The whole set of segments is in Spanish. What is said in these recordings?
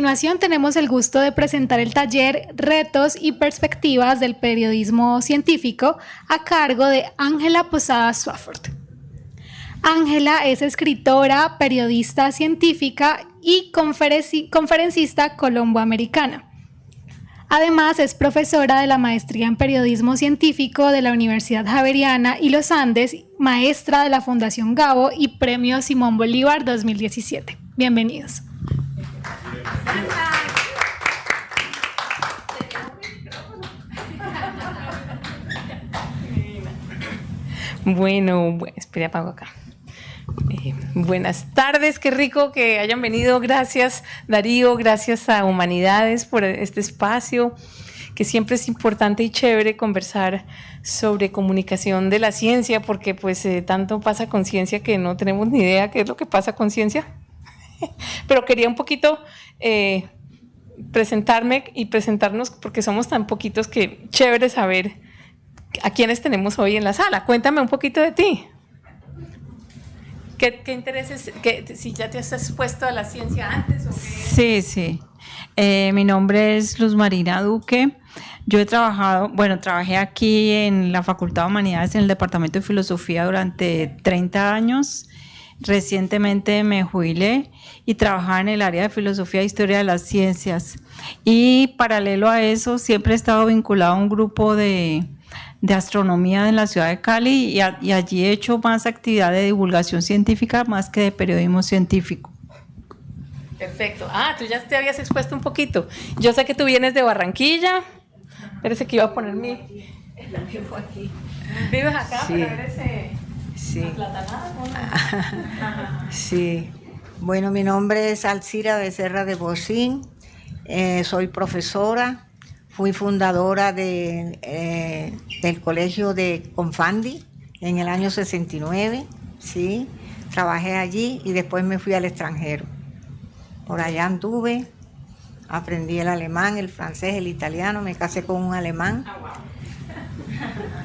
continuación tenemos el gusto de presentar el taller Retos y Perspectivas del Periodismo Científico a cargo de Ángela Posada Swafford. Ángela es escritora, periodista científica y conferencista colomboamericana. Además, es profesora de la maestría en periodismo científico de la Universidad Javeriana y los Andes, maestra de la Fundación Gabo y Premio Simón Bolívar 2017. Bienvenidos. Bueno, espera, apago acá. Buenas tardes, qué rico que hayan venido. Gracias, Darío, gracias a Humanidades por este espacio, que siempre es importante y chévere conversar sobre comunicación de la ciencia, porque pues tanto pasa con ciencia que no tenemos ni idea qué es lo que pasa con ciencia. Pero quería un poquito presentarme y presentarnos, porque somos tan poquitos que chévere saber a quiénes tenemos hoy en la sala. Cuéntame un poquito de ti. ¿Qué intereses, si ya te has expuesto a la ciencia antes o qué? Sí. Mi nombre es Luz Marina Duque. Yo trabajé aquí en la Facultad de Humanidades en el Departamento de Filosofía durante 30 años. Recientemente me jubilé y trabajaba en el área de Filosofía e Historia de las Ciencias. Y paralelo a eso, siempre he estado vinculado a un grupo de astronomía en la ciudad de Cali y allí he hecho más actividad de divulgación científica más que de periodismo científico. Perfecto. Tú ya te habías expuesto un poquito. Yo sé que tú vienes de Barranquilla. Parece que iba a poner mi... aquí. ¿Vives acá? Sí. Pero eres Sí. aplatanada, ¿no? Sí. Bueno, mi nombre es Alcira Becerra de Bocín. Soy profesora. Fui fundadora del colegio de Confandi en el año 69, ¿sí? Trabajé allí y después me fui al extranjero. Por allá anduve, aprendí el alemán, el francés, el italiano, me casé con un alemán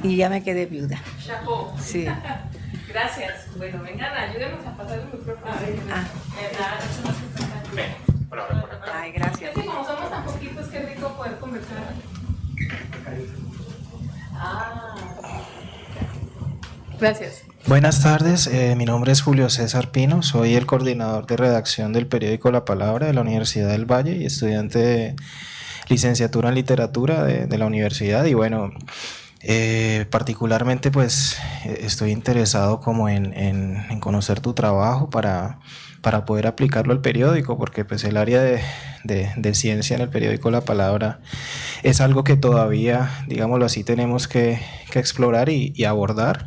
y ya me quedé viuda. Chapeau. Sí. Gracias. Bueno, vengan, ayúdenos a pasar el micrófono. Ay, gracias. Es que como somos tan poquitos, qué rico poder conversar. Gracias. Buenas tardes, mi nombre es Julio César Pino, soy el coordinador de redacción del periódico La Palabra de la Universidad del Valle y estudiante de licenciatura en literatura de la universidad. Y bueno, particularmente pues estoy interesado como en conocer tu trabajo para poder aplicarlo al periódico, porque pues el área de ciencia en el periódico La Palabra es algo que todavía, digámoslo así, tenemos que explorar y abordar.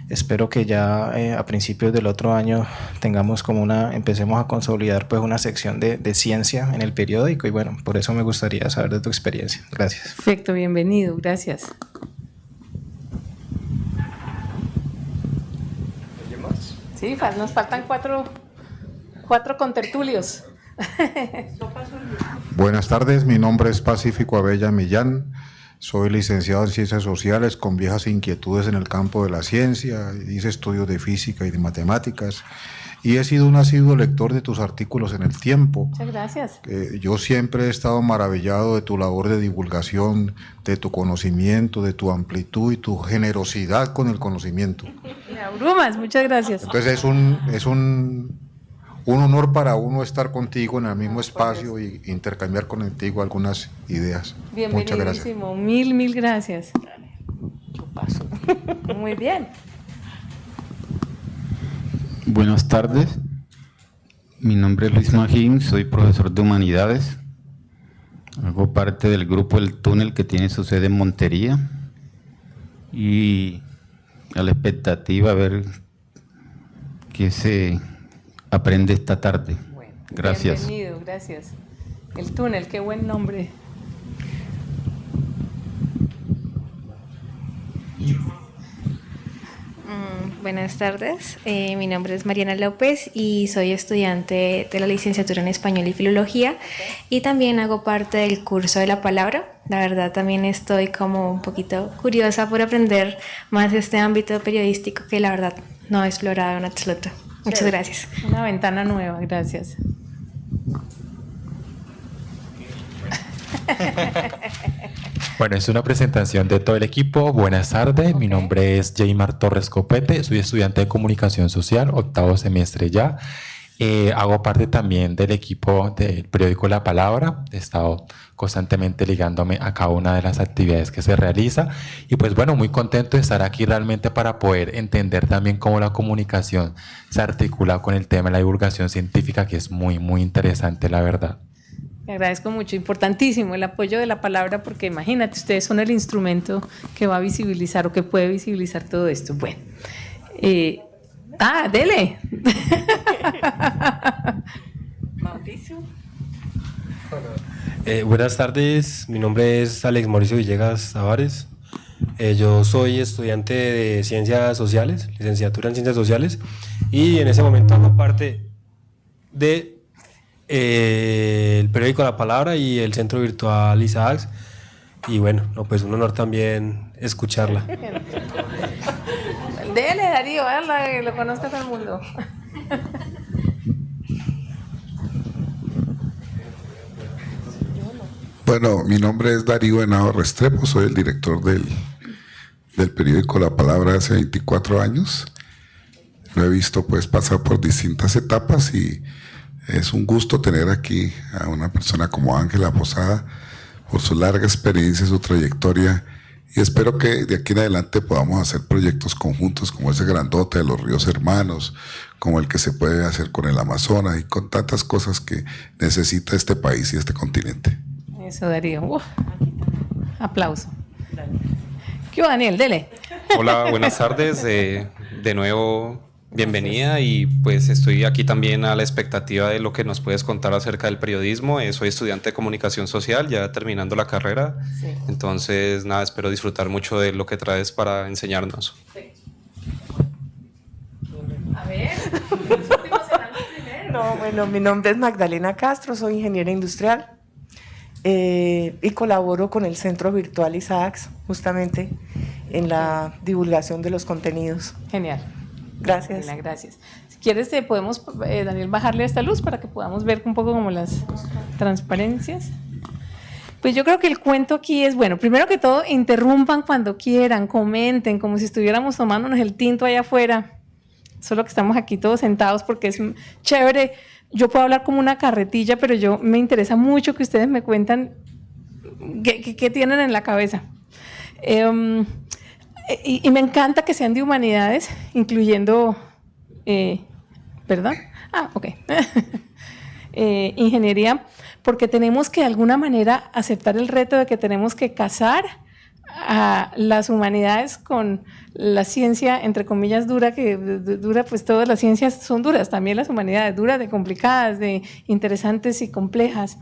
Espero que ya a principios del otro año empecemos a consolidar pues una sección de ciencia en el periódico, y bueno, por eso me gustaría saber de tu experiencia. Gracias. Perfecto, bienvenido, gracias. Sí, nos faltan cuatro contertulios. Buenas tardes, mi nombre es Pacífico Abella Millán, soy licenciado en Ciencias Sociales con viejas inquietudes en el campo de la ciencia, hice estudios de física y de matemáticas y he sido un asiduo lector de tus artículos en El Tiempo. Muchas gracias. Yo siempre he estado maravillado de tu labor de divulgación, de tu conocimiento, de tu amplitud y tu generosidad con el conocimiento. Me abrumas, muchas gracias. Entonces es un honor para uno estar contigo en el mismo espacio y intercambiar contigo algunas ideas. Muchas gracias. Bienvenidísimo, mil gracias. Yo paso. Muy bien. Buenas tardes, mi nombre es Luis Magín, soy profesor de Humanidades, hago parte del grupo El Túnel que tiene su sede en Montería y a la expectativa a ver qué se aprende esta tarde. Bueno, gracias. Bienvenido, gracias. El Túnel, qué buen nombre. Buenas tardes, mi nombre es Mariana López y soy estudiante de la licenciatura en Español y Filología y también hago parte del curso de La Palabra. La verdad también estoy como un poquito curiosa por aprender más de este ámbito periodístico que la verdad no he explorado en absoluto. Muchas gracias. Una ventana nueva, gracias. Bueno, es una presentación de todo el equipo. Buenas tardes, mi nombre es Jaymar Torres Copete, soy estudiante de Comunicación Social, 8º semestre ya. Hago parte también del equipo del periódico La Palabra. He estado constantemente ligándome a cada una de las actividades que se realiza y pues bueno, muy contento de estar aquí realmente para poder entender también cómo la comunicación se articula con el tema de la divulgación científica, que es muy, muy interesante, la verdad. Le agradezco mucho, importantísimo el apoyo de La Palabra, porque imagínate, ustedes son el instrumento que va a visibilizar o que puede visibilizar todo esto. Bueno, dele. Mauricio. Buenas tardes, mi nombre es Alex Mauricio Villegas Tavares. Yo soy estudiante de Ciencias Sociales, licenciatura en Ciencias Sociales, y en ese momento hago parte de el periódico La Palabra y el Centro Virtual Isaacs. Y bueno, no, pues un honor también escucharla. Dele, Darío, que lo conozca todo el mundo. Bueno, mi nombre es Darío Henao Restrepo, soy el director del periódico La Palabra hace 24 años. Lo he visto pues pasar por distintas etapas y es un gusto tener aquí a una persona como Ángela Posada por su larga experiencia, su trayectoria, y espero que de aquí en adelante podamos hacer proyectos conjuntos como ese grandote de los ríos hermanos, como el que se puede hacer con el Amazonas y con tantas cosas que necesita este país y este continente. Eso, Darío. Aplauso. ¿Qué hubo, Daniel? Dele. Hola, buenas tardes. De nuevo, bienvenida, y pues estoy aquí también a la expectativa de lo que nos puedes contar acerca del periodismo. Soy estudiante de Comunicación Social, ya terminando la carrera. Sí. Entonces, nada, espero disfrutar mucho de lo que traes para enseñarnos. A ver, no, bueno, mi nombre es Magdalena Castro, soy ingeniera industrial y colaboro con el Centro Virtual Isaacs, justamente en la divulgación de los contenidos. Genial. Gracias. Magdalena, gracias. Si quieres, podemos, Daniel, bajarle esta luz para que podamos ver un poco como las transparencias. Pues yo creo que el cuento aquí es, bueno, primero que todo, interrumpan cuando quieran, comenten, como si estuviéramos tomándonos el tinto allá afuera. Solo que estamos aquí todos sentados porque es chévere. Yo puedo hablar como una carretilla, pero me interesa mucho que ustedes me cuentan qué tienen en la cabeza. Y me encanta que sean de humanidades, incluyendo, ¿perdón? Ok. Ingeniería, porque tenemos que de alguna manera aceptar el reto de que tenemos que casar a las humanidades con la ciencia, entre comillas, dura, que dura, pues todas las ciencias son duras, también las humanidades, duras, de complicadas, de interesantes y complejas.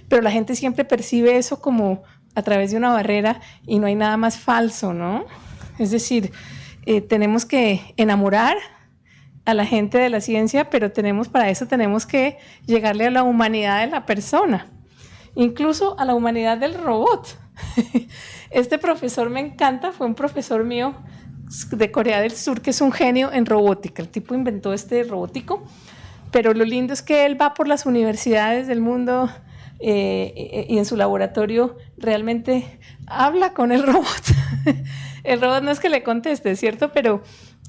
Pero la gente siempre percibe eso como a través de una barrera y no hay nada más falso, ¿no? Es decir, tenemos que enamorar a la gente de la ciencia, pero para eso tenemos que llegarle a la humanidad de la persona, incluso a la humanidad del robot. Este profesor me encanta, fue un profesor mío de Corea del Sur que es un genio en robótica. El tipo inventó este robótico, pero lo lindo es que él va por las universidades del mundo y en su laboratorio realmente habla con el robot. El robot no es que le conteste, ¿cierto? Pero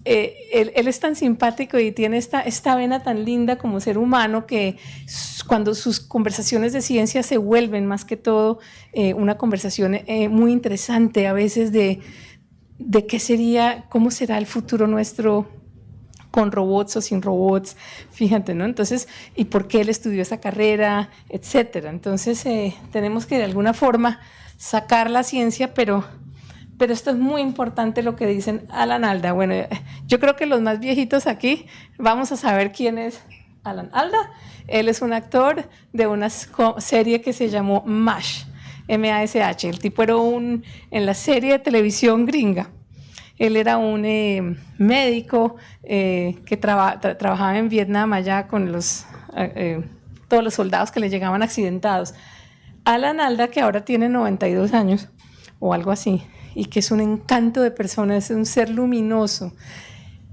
él es tan simpático y tiene esta vena tan linda como ser humano que cuando sus conversaciones de ciencia se vuelven más que todo una conversación muy interesante a veces de qué sería, cómo será el futuro nuestro con robots o sin robots, fíjate, ¿no? Entonces, ¿y por qué él estudió esa carrera? Etcétera. Entonces, tenemos que de alguna forma sacar la ciencia, pero esto es muy importante lo que dicen Alan Alda. Bueno, yo creo que los más viejitos aquí vamos a saber quién es Alan Alda. Él es un actor de una serie que se llamó MASH, M-A-S-H. El tipo era en la serie de televisión gringa. Él era un médico que trabajaba en Vietnam allá con todos los soldados que le llegaban accidentados. Alan Alda, que ahora tiene 92 años o algo así, y que es un encanto de persona, es un ser luminoso.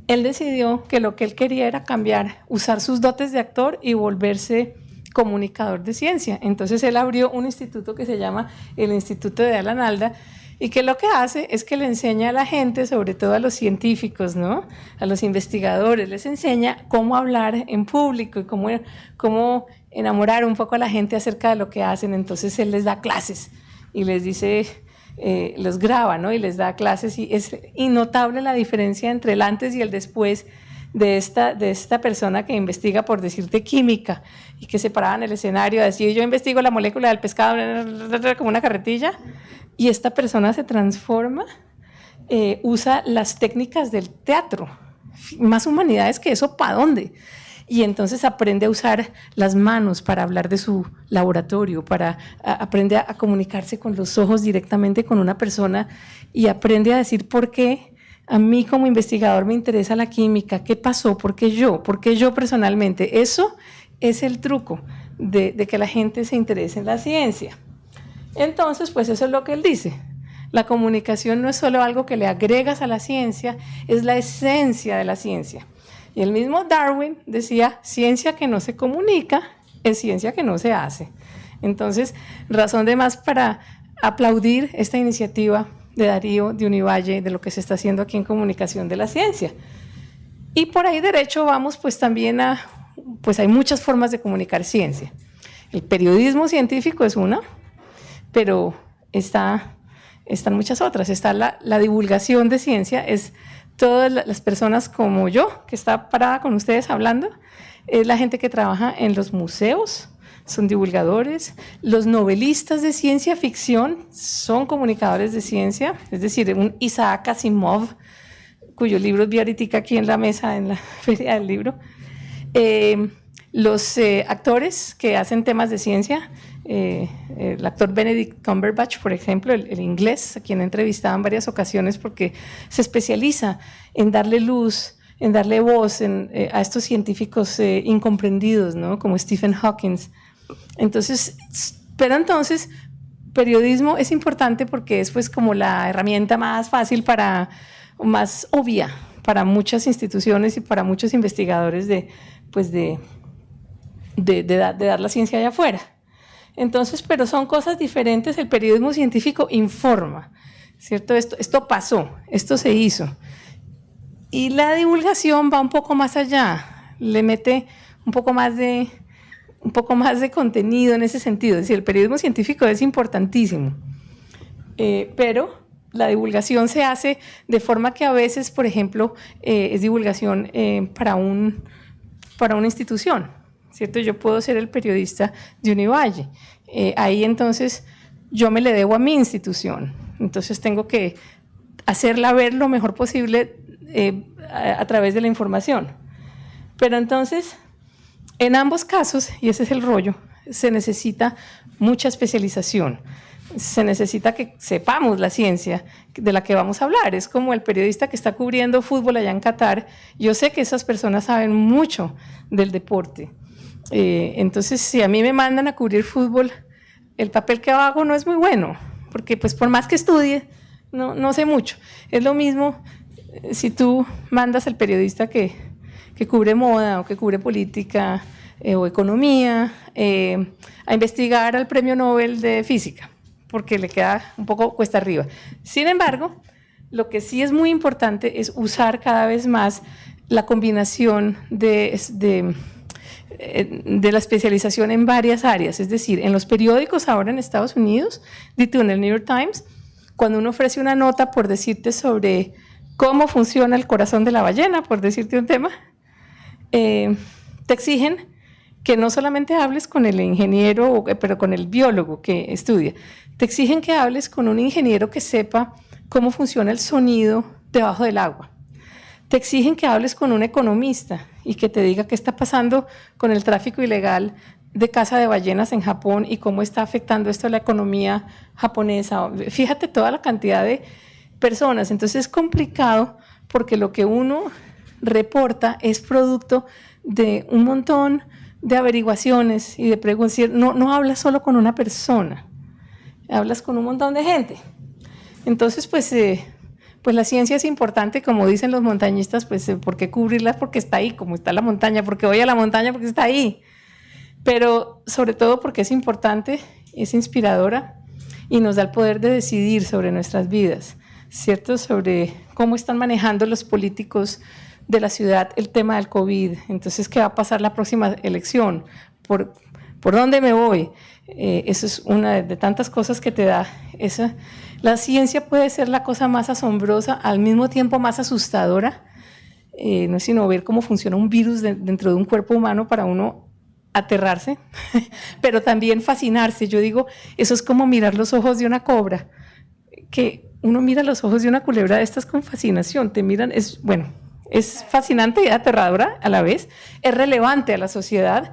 Él decidió que lo que él quería era cambiar, usar sus dotes de actor y volverse comunicador de ciencia. Entonces él abrió un instituto que se llama el Instituto de Alan Alda, y que lo que hace es que le enseña a la gente, sobre todo a los científicos, ¿no? A los investigadores, les enseña cómo hablar en público y cómo enamorar un poco a la gente acerca de lo que hacen. Entonces él les da clases y les dice, los graba, ¿no? Y les da clases, y es innotable la diferencia entre el antes y el después de esta persona que investiga, por decirte, química, y que se paraba en el escenario a decir, yo investigo la molécula del pescado como una carretilla, y esta persona se transforma, usa las técnicas del teatro, más humanidades que eso, ¿para dónde? Y entonces aprende a usar las manos para hablar de su laboratorio, aprende a comunicarse con los ojos directamente con una persona, y aprende a decir por qué a mí como investigador me interesa la química, qué pasó, por qué yo personalmente. Eso es el truco de que la gente se interese en la ciencia. Entonces, pues eso es lo que él dice. La comunicación no es solo algo que le agregas a la ciencia, es la esencia de la ciencia. Y el mismo Darwin decía, ciencia que no se comunica es ciencia que no se hace. Entonces, razón de más para aplaudir esta iniciativa de Darío, de Univalle, de lo que se está haciendo aquí en comunicación de la ciencia. Y por ahí derecho vamos pues también pues hay muchas formas de comunicar ciencia. El periodismo científico es una, pero están muchas otras. Está la divulgación de ciencia, es todas las personas como yo, que está parada con ustedes hablando, es la gente que trabaja en los museos, son divulgadores. Los novelistas de ciencia ficción son comunicadores de ciencia, es decir, un Isaac Asimov, cuyos libros vi ahorita aquí en la mesa, en la feria del libro. Los actores que hacen temas de ciencia, el actor Benedict Cumberbatch, por ejemplo, el inglés, a quien he entrevistado en varias ocasiones porque se especializa en darle luz, en darle voz a estos científicos incomprendidos, ¿no? Como Stephen Hawking. Entonces, periodismo es importante porque es pues como la herramienta más fácil más obvia para muchas instituciones y para muchos investigadores de dar la ciencia allá afuera. Entonces, pero son cosas diferentes. El periodismo científico informa, ¿cierto? Esto pasó, esto se hizo. Y la divulgación va un poco más allá, le mete un poco más de contenido en ese sentido. Es decir, el periodismo científico es importantísimo, pero la divulgación se hace de forma que a veces, por ejemplo, es divulgación para una institución, ¿cierto? Yo puedo ser el periodista de Univalle. Ahí entonces yo me le debo a mi institución. Entonces tengo que hacerla ver lo mejor posible a través de la información. Pero entonces, en ambos casos, y ese es el rollo, se necesita mucha especialización. Se necesita que sepamos la ciencia de la que vamos a hablar. Es como el periodista que está cubriendo fútbol allá en Qatar. Yo sé que esas personas saben mucho del deporte. Entonces, si a mí me mandan a cubrir fútbol, el papel que hago no es muy bueno, porque pues por más que estudie, no sé mucho. Es lo mismo si tú mandas al periodista que cubre moda o que cubre política o economía a investigar al premio Nobel de física, porque le queda un poco cuesta arriba. Sin embargo, lo que sí es muy importante es usar cada vez más la combinación de la especialización en varias áreas. Es decir, en los periódicos ahora en Estados Unidos, dito en el New York Times, cuando uno ofrece una nota por decirte sobre cómo funciona el corazón de la ballena, por decirte un tema, te exigen que no solamente hables con el ingeniero, pero con el biólogo que estudia. Te exigen que hables con un ingeniero que sepa cómo funciona el sonido debajo del agua. Te exigen que hables con un economista y que te diga qué está pasando con el tráfico ilegal de caza de ballenas en Japón y cómo está afectando esto a la economía japonesa. Fíjate toda la cantidad de personas. Entonces es complicado porque lo que uno reporta es producto de un montón de averiguaciones y de preguntas. No hablas solo con una persona, hablas con un montón de gente. Entonces, pues la ciencia es importante, como dicen los montañistas, pues ¿por qué cubrirla? Porque está ahí, como está la montaña, porque voy a la montaña, porque está ahí. pero sobre todo porque es importante, es inspiradora y nos da el poder de decidir sobre nuestras vidas, ¿cierto? Sobre cómo están manejando los políticos de la ciudad el tema del COVID. Entonces, ¿qué va a pasar la próxima elección? ¿Por dónde me voy? Eso es una de tantas cosas que te da esa. La ciencia puede ser la cosa más asombrosa, al mismo tiempo más asustadora. No es sino ver cómo funciona un virus dentro de un cuerpo humano para uno aterrarse, pero también fascinarse. Yo digo, eso es como mirar los ojos de una cobra, que uno mira los ojos de una culebra de estas con fascinación, te miran, es fascinante y aterradora a la vez, es relevante a la sociedad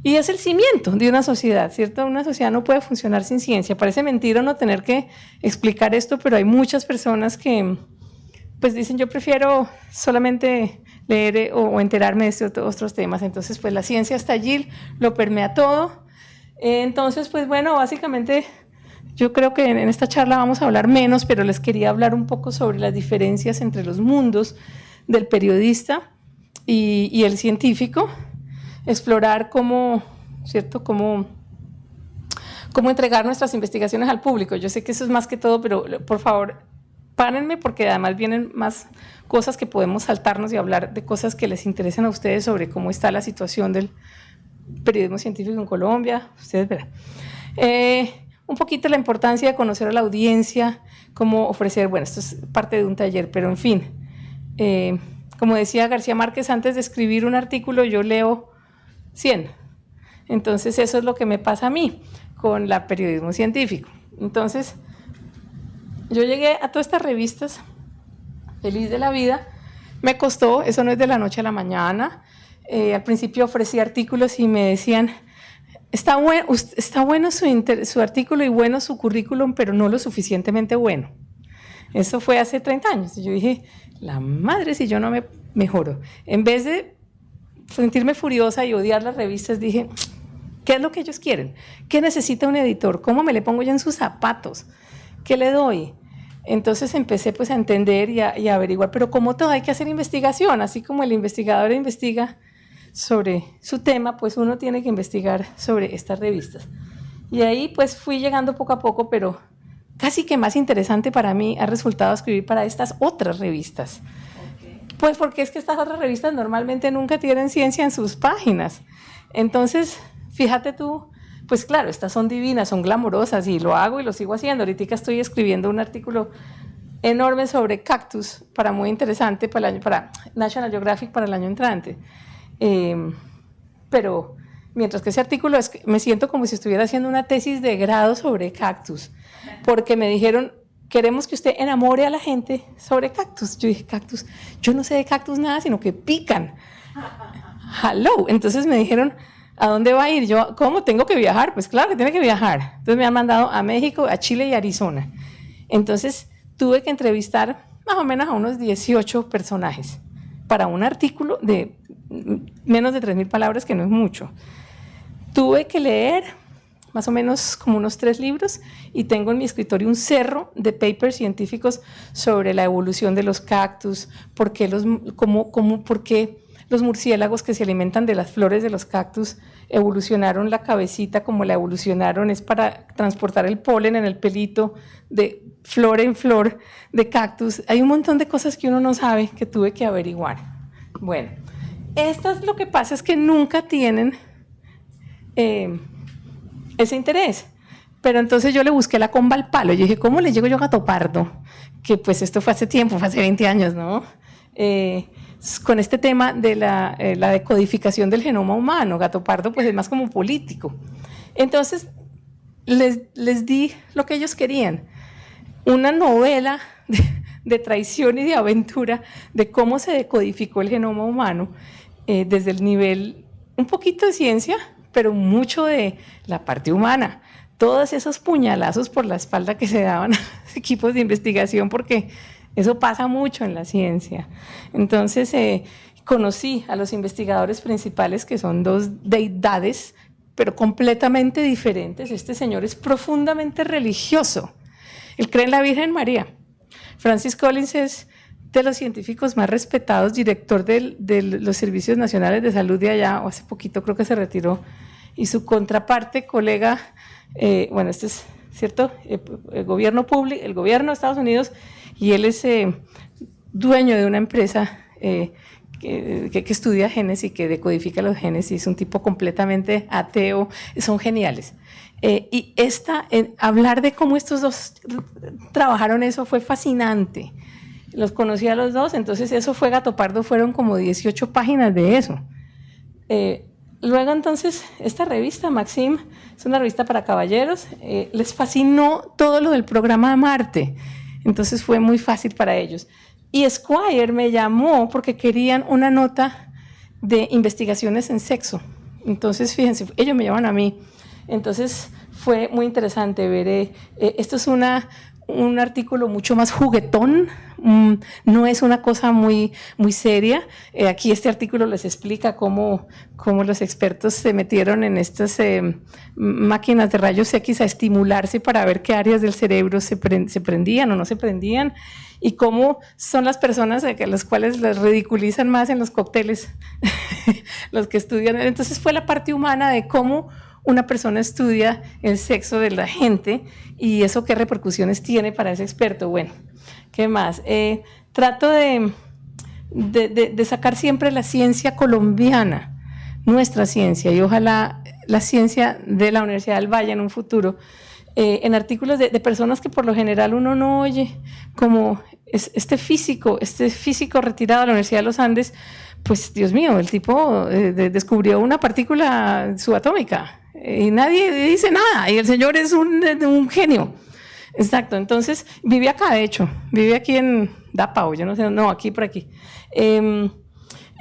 y es el cimiento de una sociedad, ¿cierto? Una sociedad no puede funcionar sin ciencia. Parece mentira no tener que explicar esto, pero hay muchas personas que pues dicen, yo prefiero solamente leer o enterarme de estos otros temas. Entonces, pues la ciencia está allí, lo permea todo. Entonces, pues bueno, básicamente yo creo que en esta charla vamos a hablar menos, pero les quería hablar un poco sobre las diferencias entre los mundos del periodista y el científico, explorar cómo, ¿cierto?, cómo entregar nuestras investigaciones al público. Yo sé que eso es más que todo, pero por favor, párenme porque además vienen más cosas que podemos saltarnos y hablar de cosas que les interesan a ustedes sobre cómo está la situación del periodismo científico en Colombia. Ustedes verán. Un poquito la importancia de conocer a la audiencia, cómo ofrecer, bueno, esto es parte de un taller, pero en fin, como decía García Márquez, antes de escribir un artículo yo leo 100. Entonces eso es lo que me pasa a mí con el periodismo científico. Entonces yo llegué a todas estas revistas feliz de la vida, me costó, eso no es de la noche a la mañana. Al principio ofrecí artículos y me decían, está bueno su artículo y bueno su currículum, pero no lo suficientemente bueno. Eso fue hace 30 años. Y yo dije, la madre si yo no me mejoro. En vez de sentirme furiosa y odiar las revistas, dije, ¿qué es lo que ellos quieren? ¿Qué necesita un editor? ¿Cómo me le pongo yo en sus zapatos? ¿Qué le doy? Entonces empecé pues a entender y a averiguar, pero como todo hay que hacer investigación, así como el investigador investiga sobre su tema, pues uno tiene que investigar sobre estas revistas. Y ahí pues fui llegando poco a poco, pero casi que más interesante para mí ha resultado escribir para estas otras revistas. Pues porque es que estas otras revistas normalmente nunca tienen ciencia en sus páginas. Entonces, fíjate tú, pues claro, estas son divinas, son glamorosas y lo hago y lo sigo haciendo. Ahorita estoy escribiendo un artículo enorme sobre cactus, muy interesante para National Geographic para el año entrante. Pero mientras que ese artículo me siento como si estuviera haciendo una tesis de grado sobre cactus, porque me dijeron, queremos que usted enamore a la gente sobre cactus. Yo dije, cactus, yo no sé de cactus nada, sino que pican. Hello. Entonces me dijeron, ¿a dónde va a ir? Yo, ¿cómo? ¿Tengo que viajar? Pues claro que tiene que viajar. Entonces me han mandado a México, a Chile y a Arizona. Entonces tuve que entrevistar más o menos a unos 18 personajes para un artículo de menos de 3.000 palabras, que no es mucho. Tuve que leer más o menos como unos 3 libros y tengo en mi escritorio un cerro de papers científicos sobre la evolución de los cactus, por qué los murciélagos que se alimentan de las flores de los cactus evolucionaron la cabecita como la evolucionaron, es para transportar el polen en el pelito de flor en flor de cactus. Hay un montón de cosas que uno no sabe que tuve que averiguar. Bueno, estas lo que pasa es que nunca tienen ese interés. Pero entonces yo le busqué la comba al palo. Yo dije, ¿cómo le llego yo a Gato Pardo? Que pues esto fue hace tiempo, fue hace 20 años, ¿no? Con este tema de la decodificación del genoma humano. Gato Pardo pues es más como político. Entonces les di lo que ellos querían. Una novela de traición y de aventura de cómo se decodificó el genoma humano desde el nivel, un poquito de ciencia, pero mucho de la parte humana. Todos esos puñalazos por la espalda que se daban a los equipos de investigación, porque eso pasa mucho en la ciencia. Entonces conocí a los investigadores principales, que son 2 deidades, pero completamente diferentes. Este señor es profundamente religioso. Él cree en la Virgen María. Francis Collins es de los científicos más respetados, director de los Servicios Nacionales de Salud de allá, o hace poquito creo que se retiró, y su contraparte, colega, bueno, este es, ¿cierto? El gobierno público, el gobierno de Estados Unidos, y él es dueño de una empresa que estudia genes y que decodifica los genes, y es un tipo completamente ateo, son geniales. Y hablar de cómo estos dos trabajaron eso fue fascinante. Los conocí a los dos, entonces eso fue Gato Pardo, fueron como 18 páginas de eso. Luego entonces esta revista, Maxim, es una revista para caballeros, les fascinó todo lo del programa de Marte, entonces fue muy fácil para ellos. Y Esquire me llamó porque querían una nota de investigaciones en sexo. Entonces, fíjense, ellos me llaman a mí. Entonces, fue muy interesante ver, esto es un artículo mucho más juguetón, no es una cosa muy, muy seria. Aquí este artículo les explica cómo los expertos se metieron en estas máquinas de rayos X a estimularse para ver qué áreas del cerebro se prendían o no se prendían, y cómo son las personas a las cuales las ridiculizan más en los cócteles, los que estudian. Entonces fue la parte humana de cómo una persona estudia el sexo de la gente y eso qué repercusiones tiene para ese experto. Bueno, ¿qué más? Trato de sacar siempre la ciencia colombiana, nuestra ciencia, y ojalá la ciencia de la Universidad del Valle en un futuro, en artículos de personas que por lo general uno no oye, como este físico retirado de la Universidad de los Andes. Pues Dios mío, el tipo descubrió una partícula subatómica y nadie dice nada, y el señor es un genio. Exacto, entonces vive acá, de hecho, vive aquí en Dapao, yo no sé, no, aquí por aquí.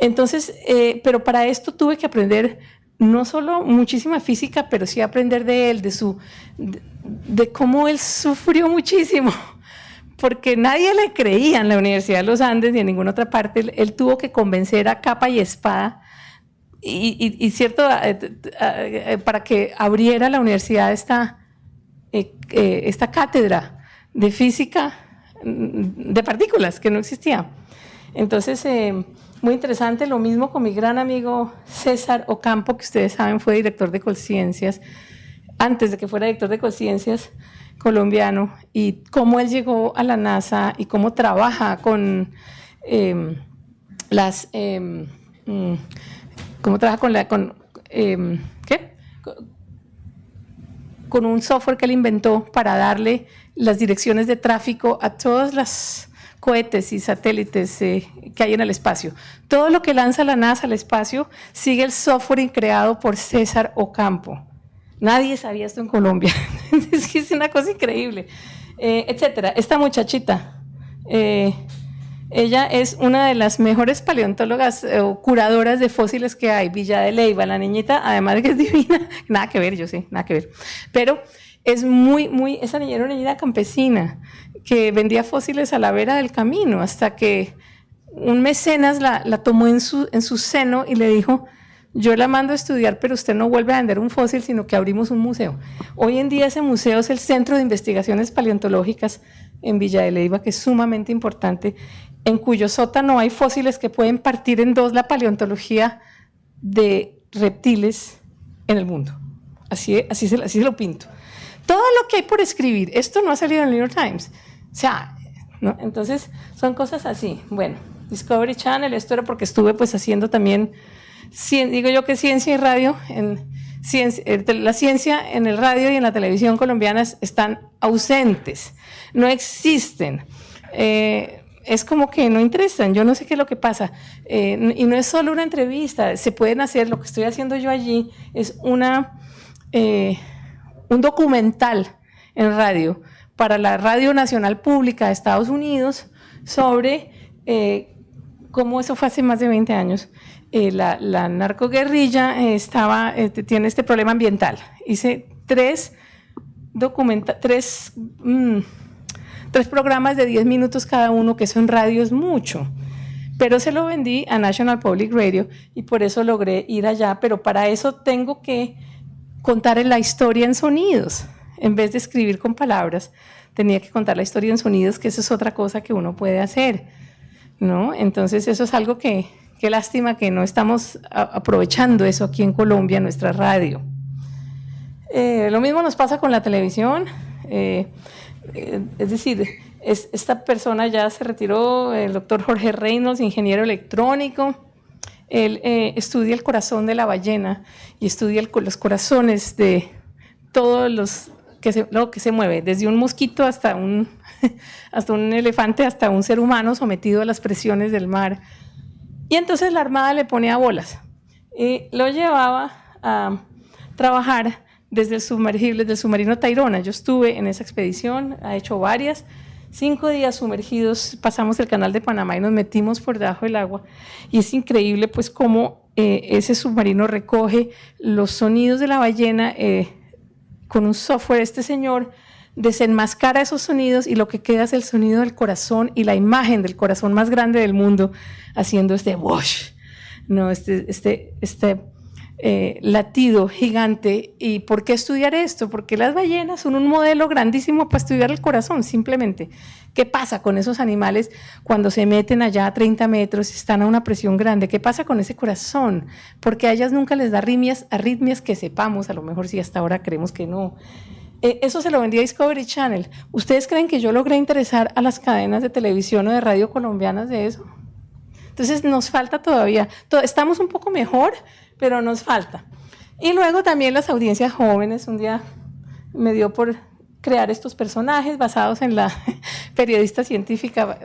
Entonces, pero para esto tuve que aprender no solo muchísima física, pero sí aprender de él, de cómo él sufrió muchísimo, porque nadie le creía en la Universidad de los Andes ni en ninguna otra parte. Él tuvo que convencer a capa y espada y cierto, para que abriera la universidad esta cátedra de física de partículas que no existía. Entonces, muy interesante. Lo mismo con mi gran amigo César Ocampo, que ustedes saben fue director de Colciencias, antes de que fuera director de Colciencias, colombiano, y cómo él llegó a la NASA y cómo trabaja con con un software que él inventó para darle las direcciones de tráfico a todos los cohetes y satélites que hay en el espacio. Todo lo que lanza la NASA al espacio sigue el software creado por César Ocampo. Nadie sabía esto en Colombia. Es que es una cosa increíble, etcétera. Esta muchachita, ella es una de las mejores paleontólogas o curadoras de fósiles que hay. Villa de Leyva, la niñita, además de que es divina, nada que ver, yo sé, nada que ver. Pero es esa niña era una niña campesina que vendía fósiles a la vera del camino, hasta que un mecenas la tomó en su seno y le dijo: yo la mando a estudiar, pero usted no vuelve a vender un fósil, sino que abrimos un museo. Hoy en día ese museo es el Centro de Investigaciones Paleontológicas en Villa de Leyva, que es sumamente importante, en cuyo sótano hay fósiles que pueden partir en dos la paleontología de reptiles en el mundo. Así se lo pinto. Todo lo que hay por escribir, esto no ha salido en el New York Times. O sea, ¿no? Entonces son cosas así. Bueno, Discovery Channel, esto era porque estuve pues haciendo también, digo yo que ciencia y radio, la ciencia en el radio y en la televisión colombianas están ausentes, no existen. Es como que no interesan, yo no sé qué es lo que pasa. Y no es solo una entrevista, se pueden hacer, lo que estoy haciendo yo allí es un documental en radio para la Radio Nacional Pública de Estados Unidos sobre cómo eso fue hace más de 20 años. La narcoguerrilla tiene este problema ambiental. Hice tres programas de 10 minutos cada uno, que eso en radio es mucho, pero se lo vendí a National Public Radio y por eso logré ir allá, pero para eso tengo que contar la historia en sonidos. En vez de escribir con palabras, tenía que contar la historia en sonidos, que eso es otra cosa que uno puede hacer, ¿no? Entonces eso es algo que qué lástima que no estamos aprovechando eso aquí en Colombia, nuestra radio. Lo mismo nos pasa con la televisión. Es decir, esta persona ya se retiró, el doctor Jorge Reynolds, ingeniero electrónico. Él estudia el corazón de la ballena y estudia los corazones de todos lo que se mueve, desde un mosquito hasta un elefante, hasta un ser humano sometido a las presiones del mar. Y entonces la Armada le ponía bolas y lo llevaba a trabajar desde el sumergible, desde el submarino Tayrona. Yo estuve en esa expedición, ha hecho varias, 5 días sumergidos, pasamos el canal de Panamá y nos metimos por debajo del agua. Y es increíble pues cómo ese submarino recoge los sonidos de la ballena con un software. Este señor desenmascara esos sonidos y lo que queda es el sonido del corazón y la imagen del corazón más grande del mundo haciendo este whoosh, ¿no? Latido gigante. ¿Y por qué estudiar esto? Porque las ballenas son un modelo grandísimo para estudiar el corazón, simplemente. ¿Qué pasa con esos animales cuando se meten allá a 30 metros y están a una presión grande? ¿Qué pasa con ese corazón? Porque a ellas nunca les da arritmias que sepamos, a lo mejor sí hasta ahora creemos que no. Eso se lo vendía Discovery Channel. ¿Ustedes creen que yo logré interesar a las cadenas de televisión o de radio colombianas de eso? Entonces nos falta todavía. Estamos un poco mejor, pero nos falta. Y luego también las audiencias jóvenes. Un día me dio por crear estos personajes basados en la periodista científica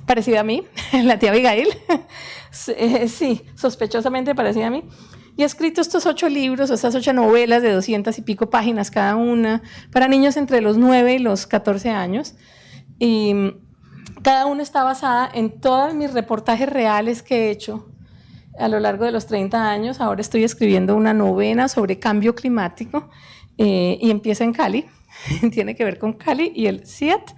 parecida a mí, la tía Abigail, sí, sospechosamente parecida a mí. Y he escrito estos 8 libros, estas 8 novelas de 200 y pico páginas cada una, para niños entre los 9 y los 14 años. Y cada una está basada en todos mis reportajes reales que he hecho a lo largo de los 30 años. Ahora estoy escribiendo una novena sobre cambio climático y empieza en Cali. Tiene que ver con Cali y el CIAT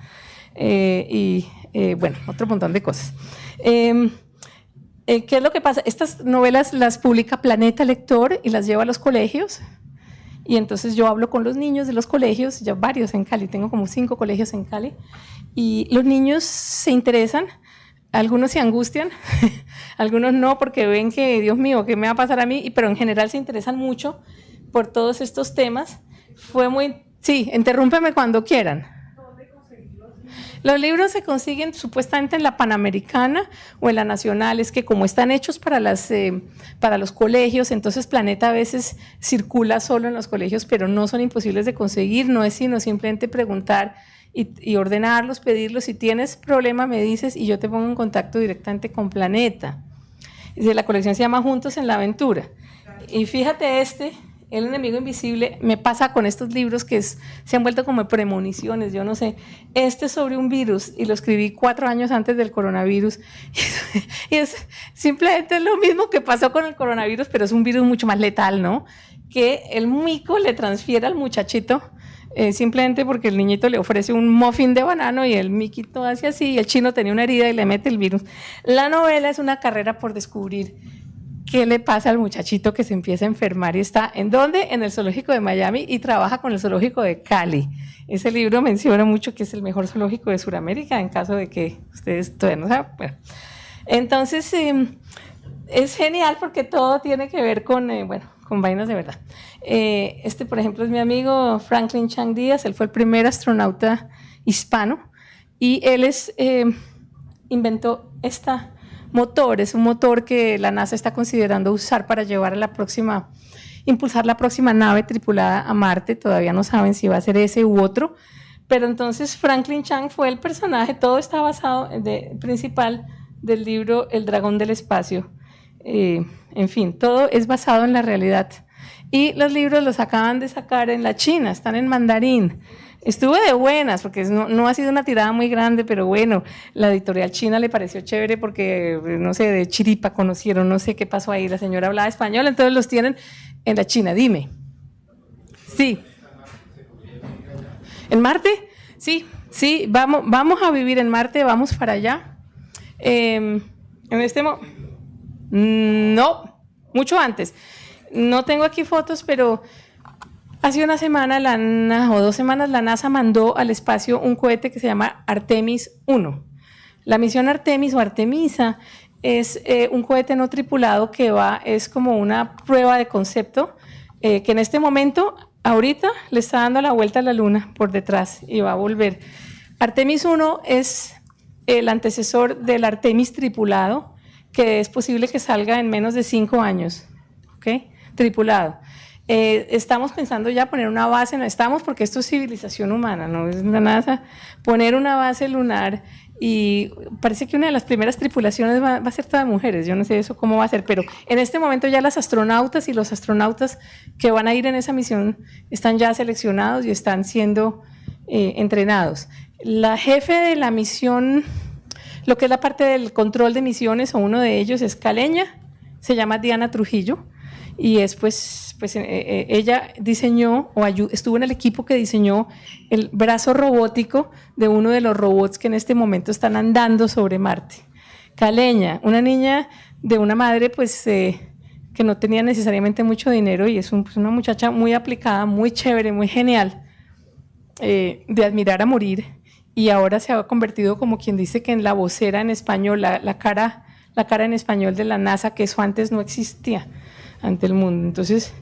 bueno, otro montón de cosas. ¿Qué es lo que pasa? Estas novelas las publica Planeta Lector y las lleva a los colegios. Y entonces yo hablo con los niños de los colegios, ya varios en Cali, tengo como 5 colegios en Cali, y los niños se interesan, algunos se angustian, algunos no, porque ven que, Dios mío, ¿qué me va a pasar a mí? Pero en general se interesan mucho por todos estos temas. Sí, interrúmpeme cuando quieran. Los libros se consiguen supuestamente en la Panamericana o en la Nacional. Es que como están hechos para los colegios, entonces Planeta a veces circula solo en los colegios, pero no son imposibles de conseguir. No es sino simplemente preguntar y ordenarlos, pedirlos. Si tienes problema me dices y yo te pongo en contacto directamente con Planeta. La colección se llama Juntos en la Aventura. Y fíjate El enemigo invisible, me pasa con estos libros que se han vuelto como premoniciones, yo no sé. Este es sobre un virus y lo escribí 4 años antes del coronavirus. Y es simplemente lo mismo que pasó con el coronavirus, pero es un virus mucho más letal, ¿no? Que el mico le transfiere al muchachito simplemente porque el niñito le ofrece un muffin de banano y el miquito hace así y el chino tenía una herida y le mete el virus. La novela es una carrera por descubrir qué le pasa al muchachito que se empieza a enfermar y está, ¿en dónde? En el zoológico de Miami y trabaja con el zoológico de Cali. Ese libro menciona mucho que es el mejor zoológico de Sudamérica, en caso de que ustedes todavía no saben. Bueno. Entonces, es genial porque todo tiene que ver con vainas de verdad. Por ejemplo, es mi amigo Franklin Chang Díaz, él fue el primer astronauta hispano y él inventó es un motor que la NASA está considerando usar para llevar impulsar la próxima nave tripulada a Marte. Todavía no saben si va a ser ese u otro, pero entonces Franklin Chang fue el personaje, todo está basado principal del libro El Dragón del Espacio. En fin, todo es basado en la realidad. Y los libros los acaban de sacar en la China, están en mandarín. Estuve de buenas, porque no ha sido una tirada muy grande, pero bueno, la editorial china le pareció chévere porque, no sé, de chiripa conocieron, no sé qué pasó ahí, la señora hablaba español, entonces los tienen en la China. Dime. Sí. ¿En Marte? Sí, vamos a vivir en Marte, vamos para allá. No, mucho antes. No tengo aquí fotos, pero hace una semana o 2 semanas la NASA mandó al espacio un cohete que se llama Artemis 1. La misión Artemis o Artemisa es un cohete no tripulado que es como una prueba de concepto que en este momento, ahorita, le está dando la vuelta a la Luna por detrás y va a volver. Artemis 1 es el antecesor del Artemis tripulado, que es posible que salga en menos de 5 años, ¿ok? Tripulado. Estamos pensando ya poner una base, no estamos porque esto es civilización humana, no es la NASA, poner una base lunar y parece que una de las primeras tripulaciones va a ser toda de mujeres, yo no sé eso cómo va a ser, pero en este momento ya las astronautas y los astronautas que van a ir en esa misión están ya seleccionados y están siendo entrenados. La jefe de la misión, lo que es la parte del control de misiones, o uno de ellos es caleña, se llama Diana Trujillo, y es pues ella diseñó o estuvo en el equipo que diseñó el brazo robótico de uno de los robots que en este momento están andando sobre Marte. Caleña, una niña de una madre pues que no tenía necesariamente mucho dinero y es una muchacha muy aplicada, muy chévere, muy genial, de admirar a morir, y ahora se ha convertido como quien dice que en la vocera en español, la cara en español de la NASA, que eso antes no existía ante el mundo. Entonces,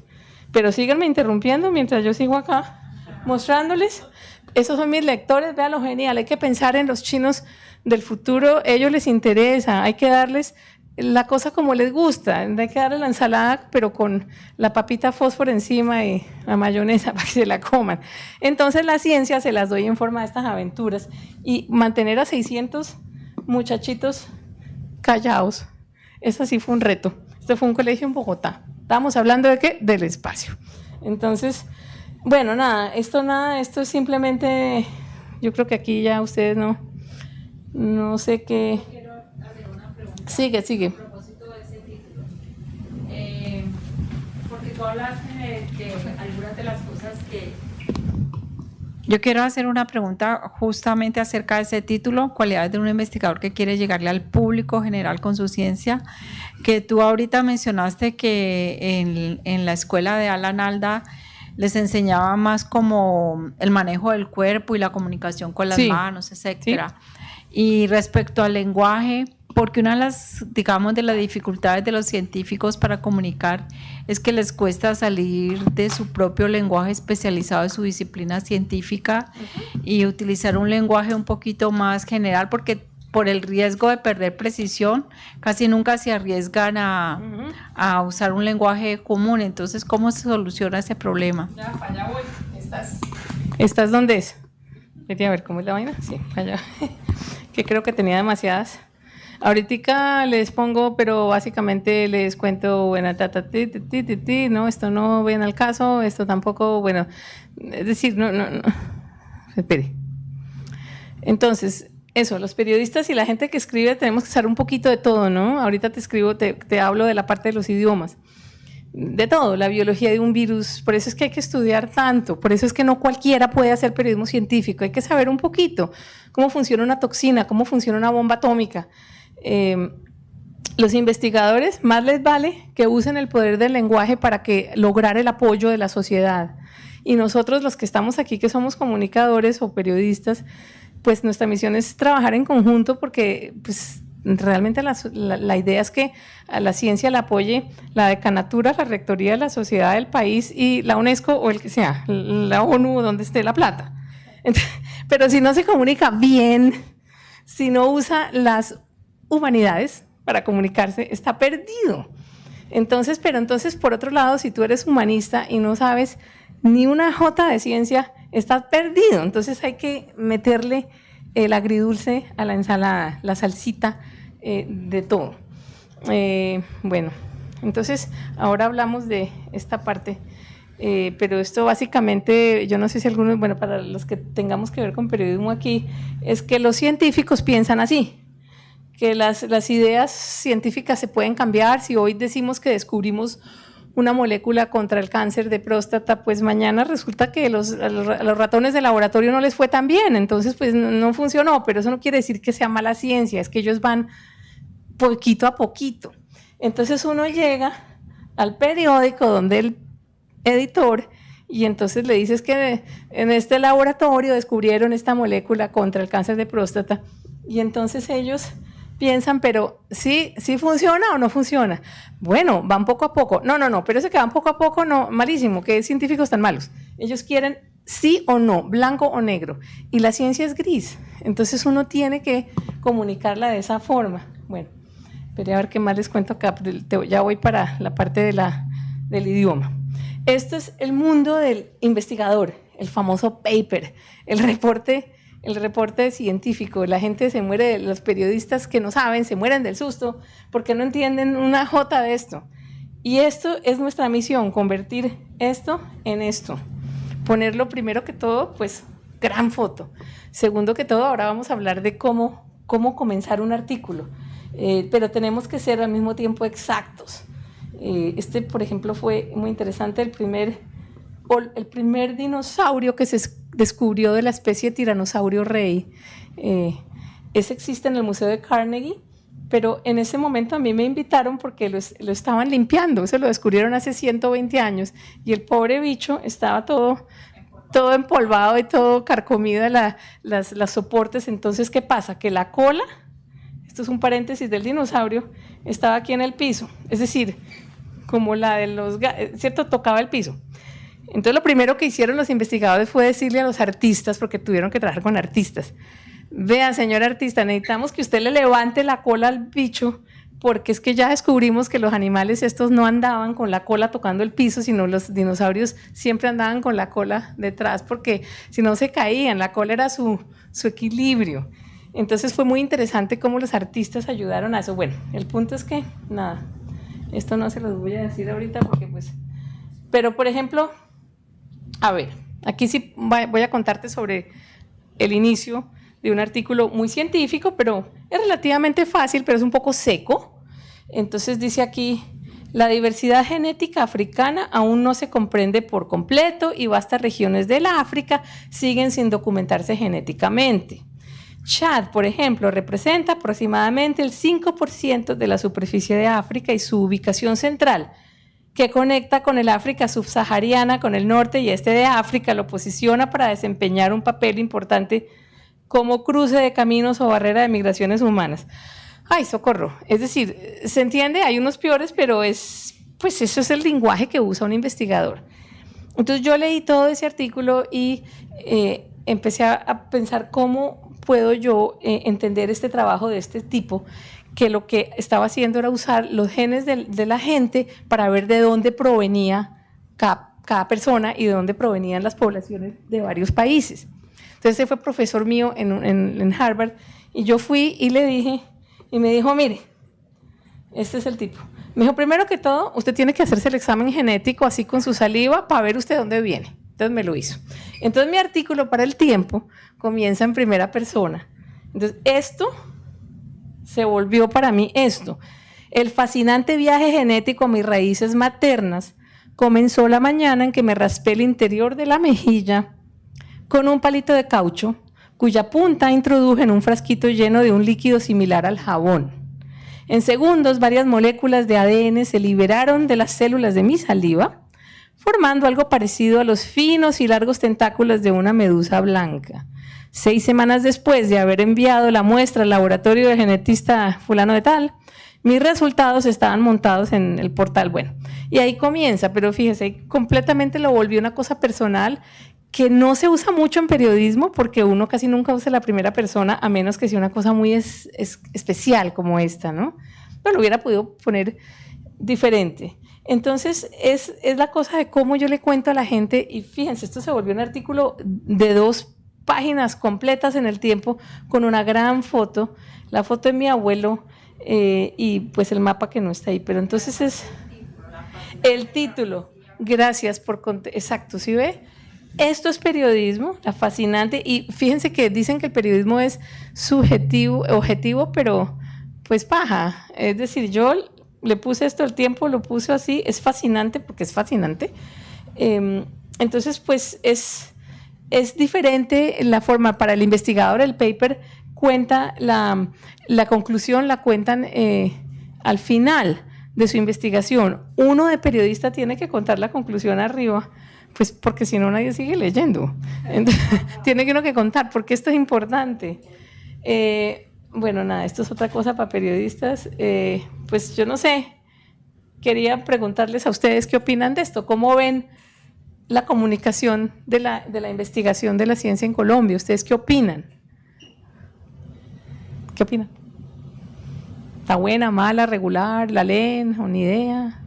pero síganme interrumpiendo mientras yo sigo acá mostrándoles. Esos son mis lectores, vean lo genial, hay que pensar en los chinos del futuro, a ellos les interesa, hay que darles la cosa como les gusta, hay que darles la ensalada pero con la papita fósforo encima y la mayonesa para que se la coman. Entonces la ciencia se las doy en forma de estas aventuras y mantener a 600 muchachitos callados, eso sí fue un reto. Este fue un colegio en Bogotá. Estábamos hablando de ¿qué? Del espacio. Entonces, bueno, esto es simplemente, yo creo que aquí ya ustedes no sé qué. Quiero hacer una pregunta. Sigue. A propósito de ese título. Porque tú hablaste de algunas de las cosas que... Yo quiero hacer una pregunta justamente acerca de ese título, cualidades de un investigador que quiere llegarle al público general con su ciencia, que tú ahorita mencionaste que en la escuela de Alan Alda les enseñaba más como el manejo del cuerpo y la comunicación con las manos, etcétera. Sí. Y respecto al lenguaje, porque una de las, digamos, de las dificultades de los científicos para comunicar es que les cuesta salir de su propio lenguaje especializado de su disciplina científica y utilizar un lenguaje un poquito más general, porque por el riesgo de perder precisión, casi nunca se arriesgan a usar un lenguaje común. Entonces, ¿cómo se soluciona ese problema? Ya, para allá voy. ¿Estas dónde es? Vete a ver cómo es la vaina. Sí, para allá. Que creo que tenía demasiadas. Ahorita les pongo, pero básicamente les cuento, bueno, no, esto no viene al caso, esto tampoco, bueno, es decir, no. Espere. Entonces, eso, los periodistas y la gente que escribe tenemos que saber un poquito de todo, ¿no? Ahorita te hablo de la parte de los idiomas, de todo, la biología de un virus, por eso es que hay que estudiar tanto, por eso es que no cualquiera puede hacer periodismo científico, hay que saber un poquito cómo funciona una toxina, cómo funciona una bomba atómica. Los investigadores más les vale que usen el poder del lenguaje para lograr el apoyo de la sociedad, y nosotros los que estamos aquí, que somos comunicadores o periodistas, pues nuestra misión es trabajar en conjunto, porque pues realmente la idea es que a la ciencia la apoye la decanatura, la rectoría, la sociedad del país y la UNESCO o el que sea, la ONU, donde esté la plata. Entonces, pero si no se comunica bien, si no usa las humanidades para comunicarse, está perdido. Entonces, por otro lado, si tú eres humanista y no sabes ni una jota de ciencia, estás perdido. Entonces hay que meterle el agridulce a la ensalada, la salsita, de todo. Bueno, entonces ahora hablamos de esta parte, pero esto básicamente, yo no sé si algunos, bueno, para los que tengamos que ver con periodismo aquí, es que los científicos piensan así, que las ideas científicas se pueden cambiar. Si hoy decimos que descubrimos una molécula contra el cáncer de próstata, pues mañana resulta que a los ratones de laboratorio no les fue tan bien, entonces pues no funcionó, pero eso no quiere decir que sea mala ciencia, es que ellos van poquito a poquito. Entonces uno llega al periódico donde el editor, y entonces le dices que en este laboratorio descubrieron esta molécula contra el cáncer de próstata, y entonces ellos piensan, pero ¿sí funciona o no funciona? Bueno, van poco a poco. No, pero ese que van poco a poco, no, malísimo, ¿qué científicos tan malos? Ellos quieren sí o no, blanco o negro, y la ciencia es gris, entonces uno tiene que comunicarla de esa forma. Bueno, pero a ver qué más les cuento acá, ya voy para la parte del idioma. Esto es el mundo del investigador, el famoso paper, el reporte científico. La gente se muere, los periodistas que no saben se mueren del susto porque no entienden una jota de esto. Y esto es nuestra misión, convertir esto en esto. Ponerlo primero que todo, pues, gran foto. Segundo que todo, ahora vamos a hablar de cómo comenzar un artículo. Pero tenemos que ser al mismo tiempo exactos. Por ejemplo, fue muy interesante el primer dinosaurio que se descubrió de la especie Tiranosaurio rey. Ese existe en el Museo de Carnegie, pero en ese momento a mí me invitaron porque lo estaban limpiando, se lo descubrieron hace 120 años y el pobre bicho estaba todo empolvado y todo carcomido las soportes. Entonces, ¿qué pasa? Que la cola, esto es un paréntesis del dinosaurio, estaba aquí en el piso, es decir, como la de los gatos, ¿cierto? Tocaba el piso. Entonces lo primero que hicieron los investigadores fue decirle a los artistas, porque tuvieron que trabajar con artistas: vea, señor artista, necesitamos que usted le levante la cola al bicho, porque es que ya descubrimos que los animales estos no andaban con la cola tocando el piso, sino los dinosaurios siempre andaban con la cola detrás, porque si no se caían, la cola era su equilibrio. Entonces fue muy interesante cómo los artistas ayudaron a eso. Bueno, el punto es que, nada, esto no se los voy a decir ahorita porque pues... Pero, por ejemplo, a ver, aquí sí voy a contarte sobre el inicio de un artículo muy científico, pero es relativamente fácil, pero es un poco seco. Entonces dice aquí: la diversidad genética africana aún no se comprende por completo y vastas regiones del África siguen sin documentarse genéticamente. Chad, por ejemplo, representa aproximadamente el 5% de la superficie de África y su ubicación central, que conecta con el África subsahariana, con el norte y este de África, lo posiciona para desempeñar un papel importante como cruce de caminos o barrera de migraciones humanas. ¡Ay, socorro! Es decir, ¿se entiende? Hay unos peores, pero pues eso es el lenguaje que usa un investigador. Entonces yo leí todo ese artículo y empecé a pensar cómo puedo yo entender este trabajo de este tipo, que lo que estaba haciendo era usar los genes de la gente para ver de dónde provenía cada persona y de dónde provenían las poblaciones de varios países. Entonces ese fue profesor mío en Harvard, y yo fui y le dije, y me dijo: mire, este es el tipo. Me dijo: primero que todo, usted tiene que hacerse el examen genético así con su saliva para ver usted dónde viene. Entonces me lo hizo. Entonces mi artículo para El Tiempo comienza en primera persona. Entonces esto se volvió para mí esto. El fascinante viaje genético a mis raíces maternas comenzó la mañana en que me raspé el interior de la mejilla con un palito de caucho, cuya punta introduje en un frasquito lleno de un líquido similar al jabón. En segundos, varias moléculas de ADN se liberaron de las células de mi saliva, formando algo parecido a los finos y largos tentáculos de una medusa blanca. 6 semanas después de haber enviado la muestra al laboratorio del genetista fulano de tal, mis resultados estaban montados en el portal. Bueno, y ahí comienza, pero fíjese, completamente lo volvió una cosa personal que no se usa mucho en periodismo, porque uno casi nunca usa la primera persona, a menos que sea una cosa muy especial como esta, ¿no? Pero lo hubiera podido poner diferente. Entonces, es la cosa de cómo yo le cuento a la gente, y fíjense, esto se volvió un artículo de 2 páginas completas en El Tiempo, con una gran foto, la foto de mi abuelo, y pues el mapa que no está ahí, pero entonces es el título. Gracias por... Exacto, ¿sí ve? Esto es periodismo, la fascinante, y fíjense que dicen que el periodismo es subjetivo, objetivo, pero pues paja. Es decir, yo le puse esto al Tiempo, lo puse así, es fascinante porque es fascinante. Entonces, pues es diferente la forma. Para el investigador, el paper cuenta la conclusión, la cuentan al final de su investigación. Uno de periodista tiene que contar la conclusión arriba, pues porque si no nadie sigue leyendo. Entonces, tiene que uno que contar, porque esto es importante. Bueno, nada, esto es otra cosa para periodistas. Pues yo no sé, quería preguntarles a ustedes qué opinan de esto, cómo ven la comunicación de la investigación de la ciencia en Colombia. ¿Ustedes qué opinan? ¿Qué opinan? ¿Está buena, mala, regular? ¿La leen o ni idea?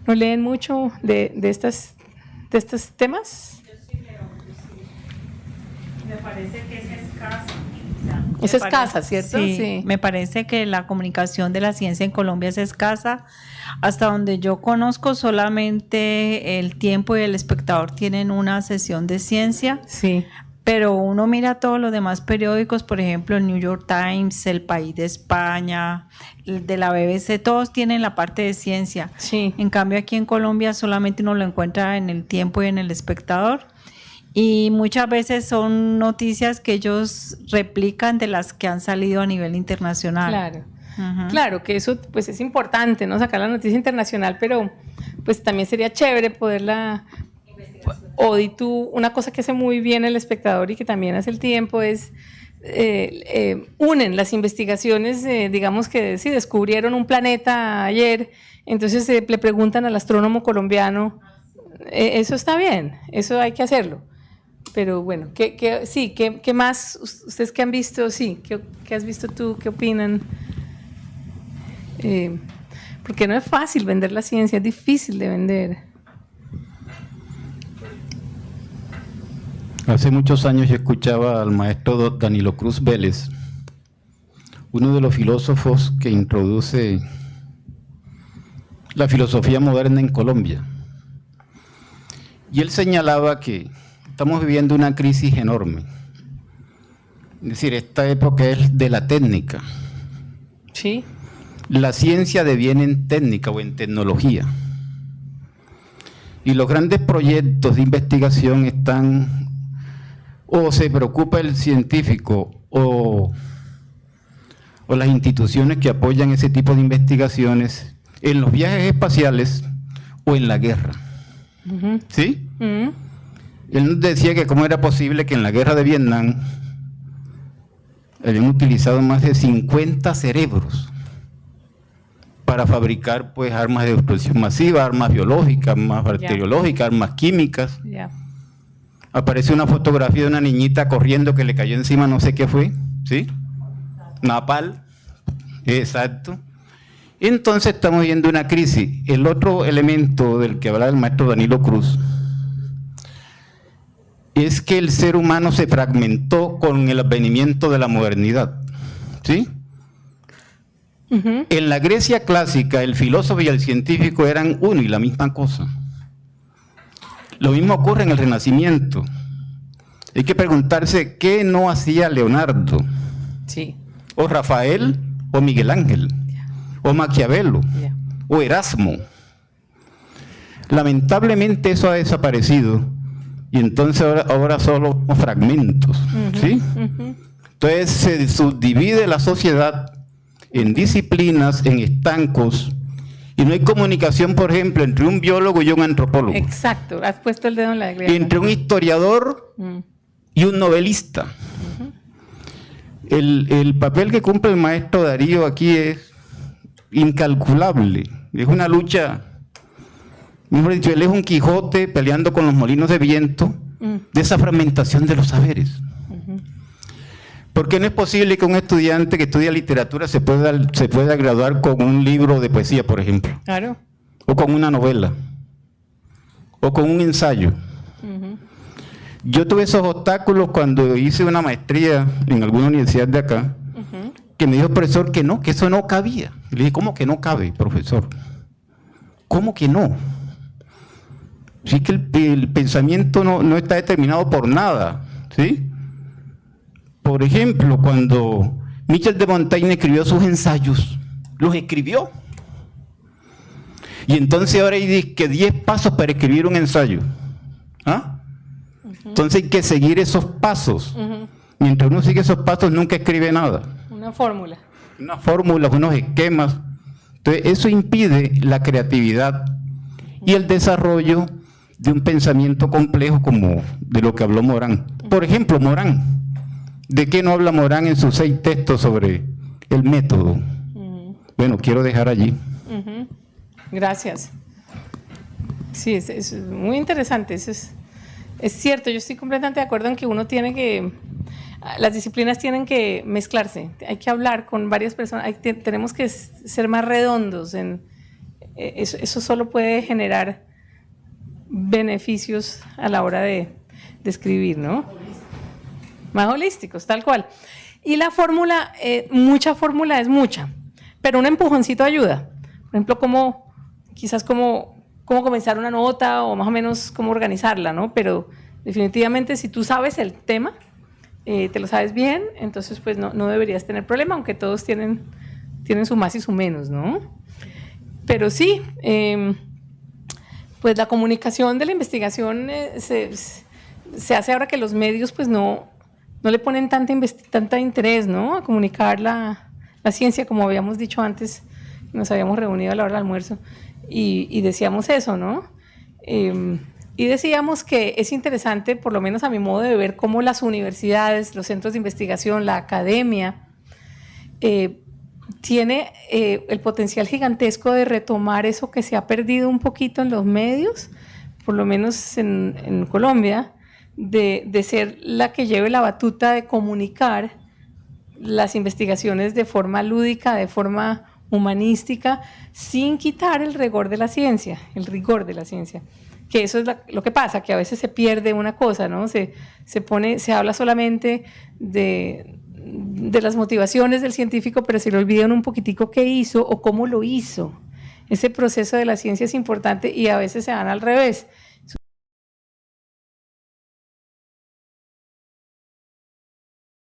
¿No leen mucho de estos temas? Yo sí leo, me parece que es escasa. Es escasa, ¿cierto? Sí, me parece que la comunicación de la ciencia en Colombia es escasa. Hasta donde yo conozco, solamente El Tiempo y El Espectador tienen una sesión de ciencia. Sí. Pero uno mira todos los demás periódicos, por ejemplo, el New York Times, El País de España, el de la BBC, todos tienen la parte de ciencia. Sí. En cambio, aquí en Colombia solamente uno lo encuentra en El Tiempo y en El Espectador. Y muchas veces son noticias que ellos replican de las que han salido a nivel internacional. Claro. Ujú. Claro, que eso pues es importante, ¿no? Sacar la noticia internacional, pero pues también sería chévere poderla... Odi, tú, una cosa que hace muy bien El Espectador y que también hace El Tiempo es unen las investigaciones, digamos que si descubrieron un planeta ayer, entonces le preguntan al astrónomo colombiano, eso está bien, eso hay que hacerlo. Pero bueno, ¿qué más? ¿Ustedes qué han visto? Sí, ¿qué has visto tú? ¿Qué opinan? Porque no es fácil vender la ciencia, es difícil de vender. Hace muchos años yo escuchaba al maestro Danilo Cruz Vélez, uno de los filósofos que introduce la filosofía moderna en Colombia. Y él señalaba que estamos viviendo una crisis enorme. Es decir, esta época es de la técnica. Sí. La ciencia deviene en técnica o en tecnología. Y los grandes proyectos de investigación están, o se preocupa el científico o las instituciones que apoyan ese tipo de investigaciones en los viajes espaciales o en la guerra. Uh-huh. ¿Sí? Uh-huh. Él nos decía que cómo era posible que en la guerra de Vietnam habían utilizado más de 50 cerebros para fabricar pues armas de destrucción masiva, armas biológicas, armas bacteriológicas, armas químicas. Aparece una fotografía de una niñita corriendo que le cayó encima, no sé qué fue, ¿sí? Napal, exacto. Entonces estamos viendo una crisis. El otro elemento del que hablaba el maestro Danilo Cruz es que el ser humano se fragmentó con el advenimiento de la modernidad, ¿sí? Uh-huh. En la Grecia clásica, el filósofo y el científico eran uno y la misma cosa. Lo mismo ocurre en el Renacimiento. Hay que preguntarse qué no hacía Leonardo, sí, o Rafael, o Miguel Ángel, o Maquiavelo, o Erasmo. Lamentablemente eso ha desaparecido y entonces ahora solo fragmentos, uh-huh, ¿sí? Uh-huh. Entonces se subdivide la sociedad en disciplinas, en estancos, y no hay comunicación, por ejemplo, entre un biólogo y un antropólogo. Exacto, has puesto el dedo en la llaga. Entre un historiador y un novelista. Uh-huh. El papel que cumple el maestro Darío aquí es incalculable. Es una lucha, mejor dicho, él es un Quijote peleando con los molinos de viento de esa fragmentación de los saberes. Porque no es posible que un estudiante que estudia literatura se pueda graduar con un libro de poesía, por ejemplo. Claro. O con una novela. O con un ensayo. Uh-huh. Yo tuve esos obstáculos cuando hice una maestría en alguna universidad de acá, uh-huh, que me dijo el profesor que no, que eso no cabía. Y le dije, ¿cómo que no cabe, profesor? ¿Cómo que no? Sí, que el pensamiento no está determinado por nada, ¿sí? Por ejemplo, cuando Michel de Montaigne escribió sus ensayos, los escribió. Y entonces ahora hay que 10 pasos para escribir un ensayo. ¿Ah? Uh-huh. Entonces hay que seguir esos pasos. Uh-huh. Mientras uno sigue esos pasos, nunca escribe nada. Una fórmula. Unas fórmulas, unos esquemas. Entonces eso impide la creatividad y el desarrollo de un pensamiento complejo como de lo que habló Morán. Por ejemplo, Morán ¿De qué no habla Morán en sus 6 textos sobre el método? Bueno, quiero dejar allí. Gracias. Sí, es muy interesante. Eso es cierto, yo estoy completamente de acuerdo en que uno tiene que, las disciplinas tienen que mezclarse, hay que hablar con varias personas, tenemos que ser más redondos. Eso solo puede generar beneficios a la hora de escribir, ¿no? Más holísticos, tal cual. Y la fórmula, mucha fórmula es mucha, pero un empujoncito ayuda. Por ejemplo, quizás cómo comenzar una nota o más o menos cómo organizarla, ¿no? Pero definitivamente si tú sabes el tema, te lo sabes bien, entonces pues no deberías tener problema, aunque todos tienen su más y su menos, ¿no? Pero sí, pues la comunicación de la investigación se hace ahora que los medios pues no le ponen tanta interés, ¿no? A comunicar la ciencia, como habíamos dicho antes, nos habíamos reunido a la hora del almuerzo y decíamos eso, ¿no? Y decíamos que es interesante, por lo menos a mi modo de ver, cómo las universidades, los centros de investigación, la academia, tiene el potencial gigantesco de retomar eso que se ha perdido un poquito en los medios, por lo menos en Colombia, de ser la que lleve la batuta de comunicar las investigaciones de forma lúdica, de forma humanística, sin quitar el rigor de la ciencia, que eso es lo que pasa, que a veces se pierde una cosa, ¿no? Se habla solamente de las motivaciones del científico, pero se le olvidan un poquitico qué hizo o cómo lo hizo. Ese proceso de la ciencia es importante y a veces se van al revés.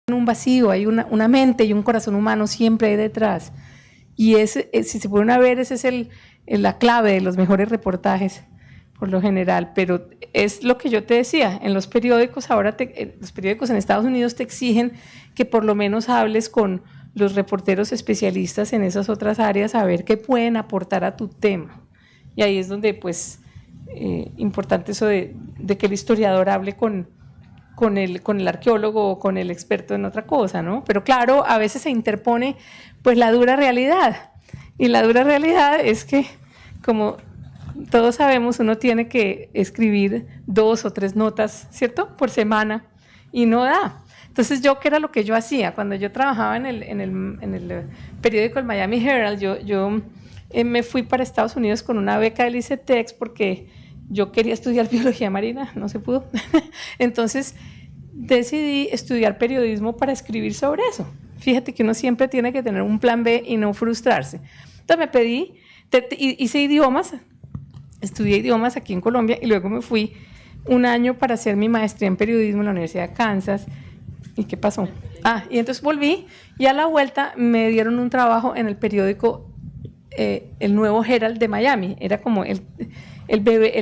Un vacío, hay una mente y un corazón humano siempre hay detrás. Y si se pueden ver, esa es la clave de los mejores reportajes, por lo general. Pero es lo que yo te decía, en los periódicos, ahora los periódicos en Estados Unidos te exigen que por lo menos hables con los reporteros especialistas en esas otras áreas a ver qué pueden aportar a tu tema. Y ahí es donde, pues, importante eso de que el historiador hable con el arqueólogo o con el experto en otra cosa, ¿no? Pero claro, a veces se interpone pues la dura realidad, y la dura realidad es que, como todos sabemos, uno tiene que escribir 2 o 3 notas, ¿cierto?, por semana, y no da. Entonces, ¿qué era lo que yo hacía? Cuando yo trabajaba en el periódico el Miami Herald, yo me fui para Estados Unidos con una beca del ICETEX porque yo quería estudiar biología marina, no se pudo. Entonces decidí estudiar periodismo para escribir sobre eso. Fíjate que uno siempre tiene que tener un plan B y no frustrarse. Entonces hice idiomas, estudié idiomas aquí en Colombia y luego me fui un año para hacer mi maestría en periodismo en la Universidad de Kansas. ¿Y qué pasó? Y entonces volví y a la vuelta me dieron un trabajo en el periódico El Nuevo Herald de Miami. Era como el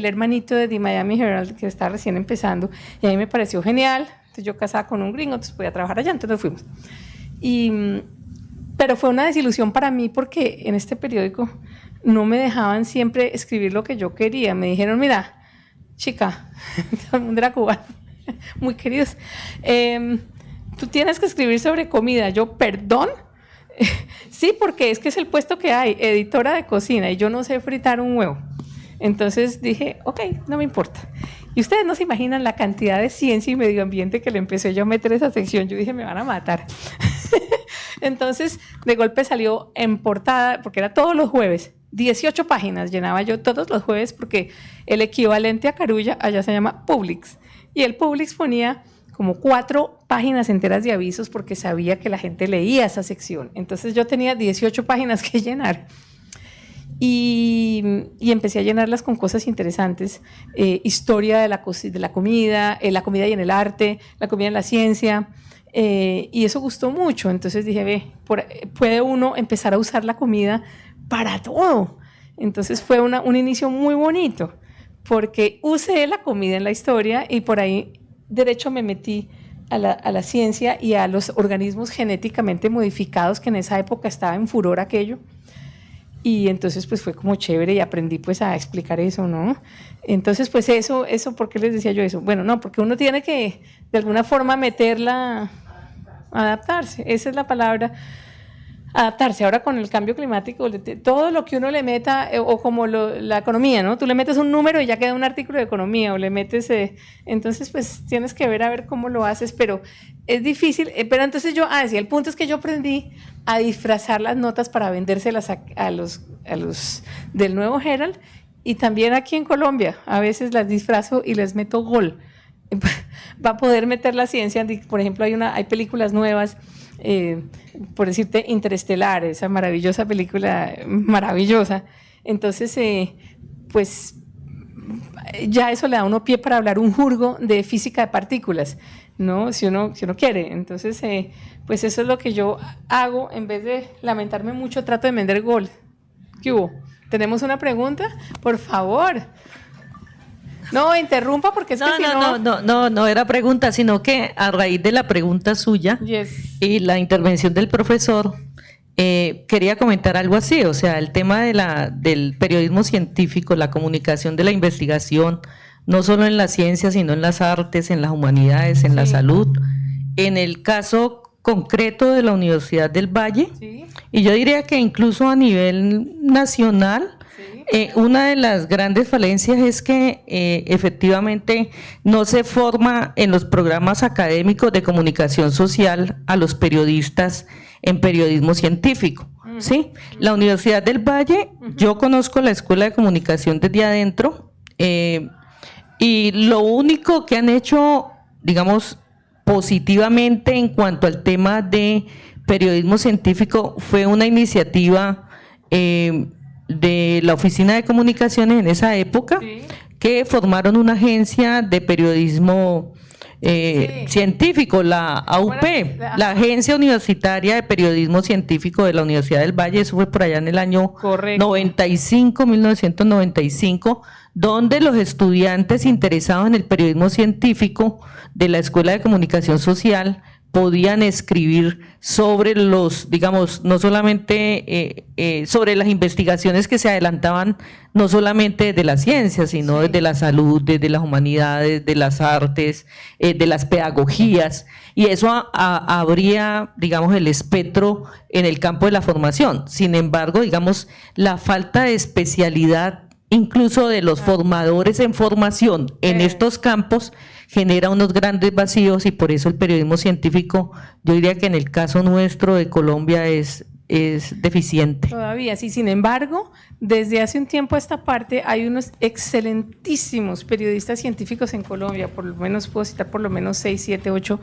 hermanito de The Miami Herald, que estaba recién empezando, y a mí me pareció genial. Entonces yo casada con un gringo, entonces podía trabajar allá, entonces nos fuimos. Pero fue una desilusión para mí porque en este periódico no me dejaban siempre escribir lo que yo quería. Me dijeron, mira, chica, todo el mundo era cubano, muy queridos, tú tienes que escribir sobre comida. Yo, ¿perdón? Sí, porque es que es el puesto que hay, editora de cocina, y yo no sé fritar un huevo. Entonces dije, ok, no me importa. Y ustedes no se imaginan la cantidad de ciencia y medio ambiente que le empecé yo a meter a esa sección. Yo dije, me van a matar. Entonces, de golpe salió en portada, porque era todos los jueves, 18 páginas llenaba yo todos los jueves, porque el equivalente a Carulla allá se llama Publix. Y el Publix ponía como 4 páginas enteras de avisos porque sabía que la gente leía esa sección. Entonces yo tenía 18 páginas que llenar. Y empecé a llenarlas con cosas interesantes, historia de la comida, la comida y en el arte, la comida en la ciencia, y eso gustó mucho. Entonces dije, puede uno empezar a usar la comida para todo. Entonces fue un inicio muy bonito, porque usé la comida en la historia y por ahí derecho me metí a la ciencia y a los organismos genéticamente modificados, que en esa época estaba en furor aquello. Y entonces pues fue como chévere y aprendí pues a explicar eso, ¿no? Entonces pues eso, ¿por qué les decía yo eso? Bueno, no, porque uno tiene que de alguna forma meter la adaptarse, esa es la palabra. Adaptarse. Ahora con el cambio climático, todo lo que uno le meta, o como la economía, ¿no? Tú le metes un número y ya queda un artículo de economía, o le metes, entonces pues tienes que ver a ver cómo lo haces, pero es difícil, pero entonces sí, el punto es que yo aprendí a disfrazar las notas para vendérselas a los del Nuevo Herald, y también aquí en Colombia, a veces las disfrazo y les meto gol, va a poder meter la ciencia, por ejemplo hay películas nuevas, por decirte Interestelar, esa maravillosa película, maravillosa, entonces pues ya eso le da a uno pie para hablar un jurgo de física de partículas, ¿no? Si uno quiere, entonces pues eso es lo que yo hago, en vez de lamentarme mucho trato de vender gol. ¿Qué hubo? ¿Tenemos una pregunta? Por favor. No, interrumpa porque es que si no era pregunta, sino que a raíz de la pregunta suya y la intervención del profesor, quería comentar algo así, o sea, el tema del periodismo científico, la comunicación de la investigación, no solo en la ciencia, sino en las artes, en las humanidades, en la salud, en el caso concreto de la Universidad del Valle, y yo diría que incluso a nivel nacional, una de las grandes falencias es que efectivamente no se forma en los programas académicos de comunicación social a los periodistas en periodismo científico, ¿sí? La Universidad del Valle, yo conozco la Escuela de Comunicación desde adentro, y lo único que han hecho, digamos, positivamente en cuanto al tema de periodismo científico fue una iniciativa de la Oficina de Comunicaciones en esa época, que formaron una agencia de periodismo científico, la AUP, la Agencia Universitaria de Periodismo Científico de la Universidad del Valle. Eso fue por allá en el año 1995, donde los estudiantes interesados en el periodismo científico de la Escuela de Comunicación Social podían escribir sobre los, digamos, no solamente sobre las investigaciones que se adelantaban, no solamente de la ciencia, sino desde la salud, desde las humanidades, de las artes, de las pedagogías, y eso abría, digamos, el espectro en el campo de la formación. Sin embargo, digamos, la falta de especialidad, incluso de los formadores en formación en estos campos, genera unos grandes vacíos, y por eso el periodismo científico, yo diría que en el caso nuestro de Colombia es deficiente. Todavía, sí. Sin embargo, desde hace un tiempo a esta parte hay unos excelentísimos periodistas científicos en Colombia, por lo menos puedo citar por lo menos 6, 7, 8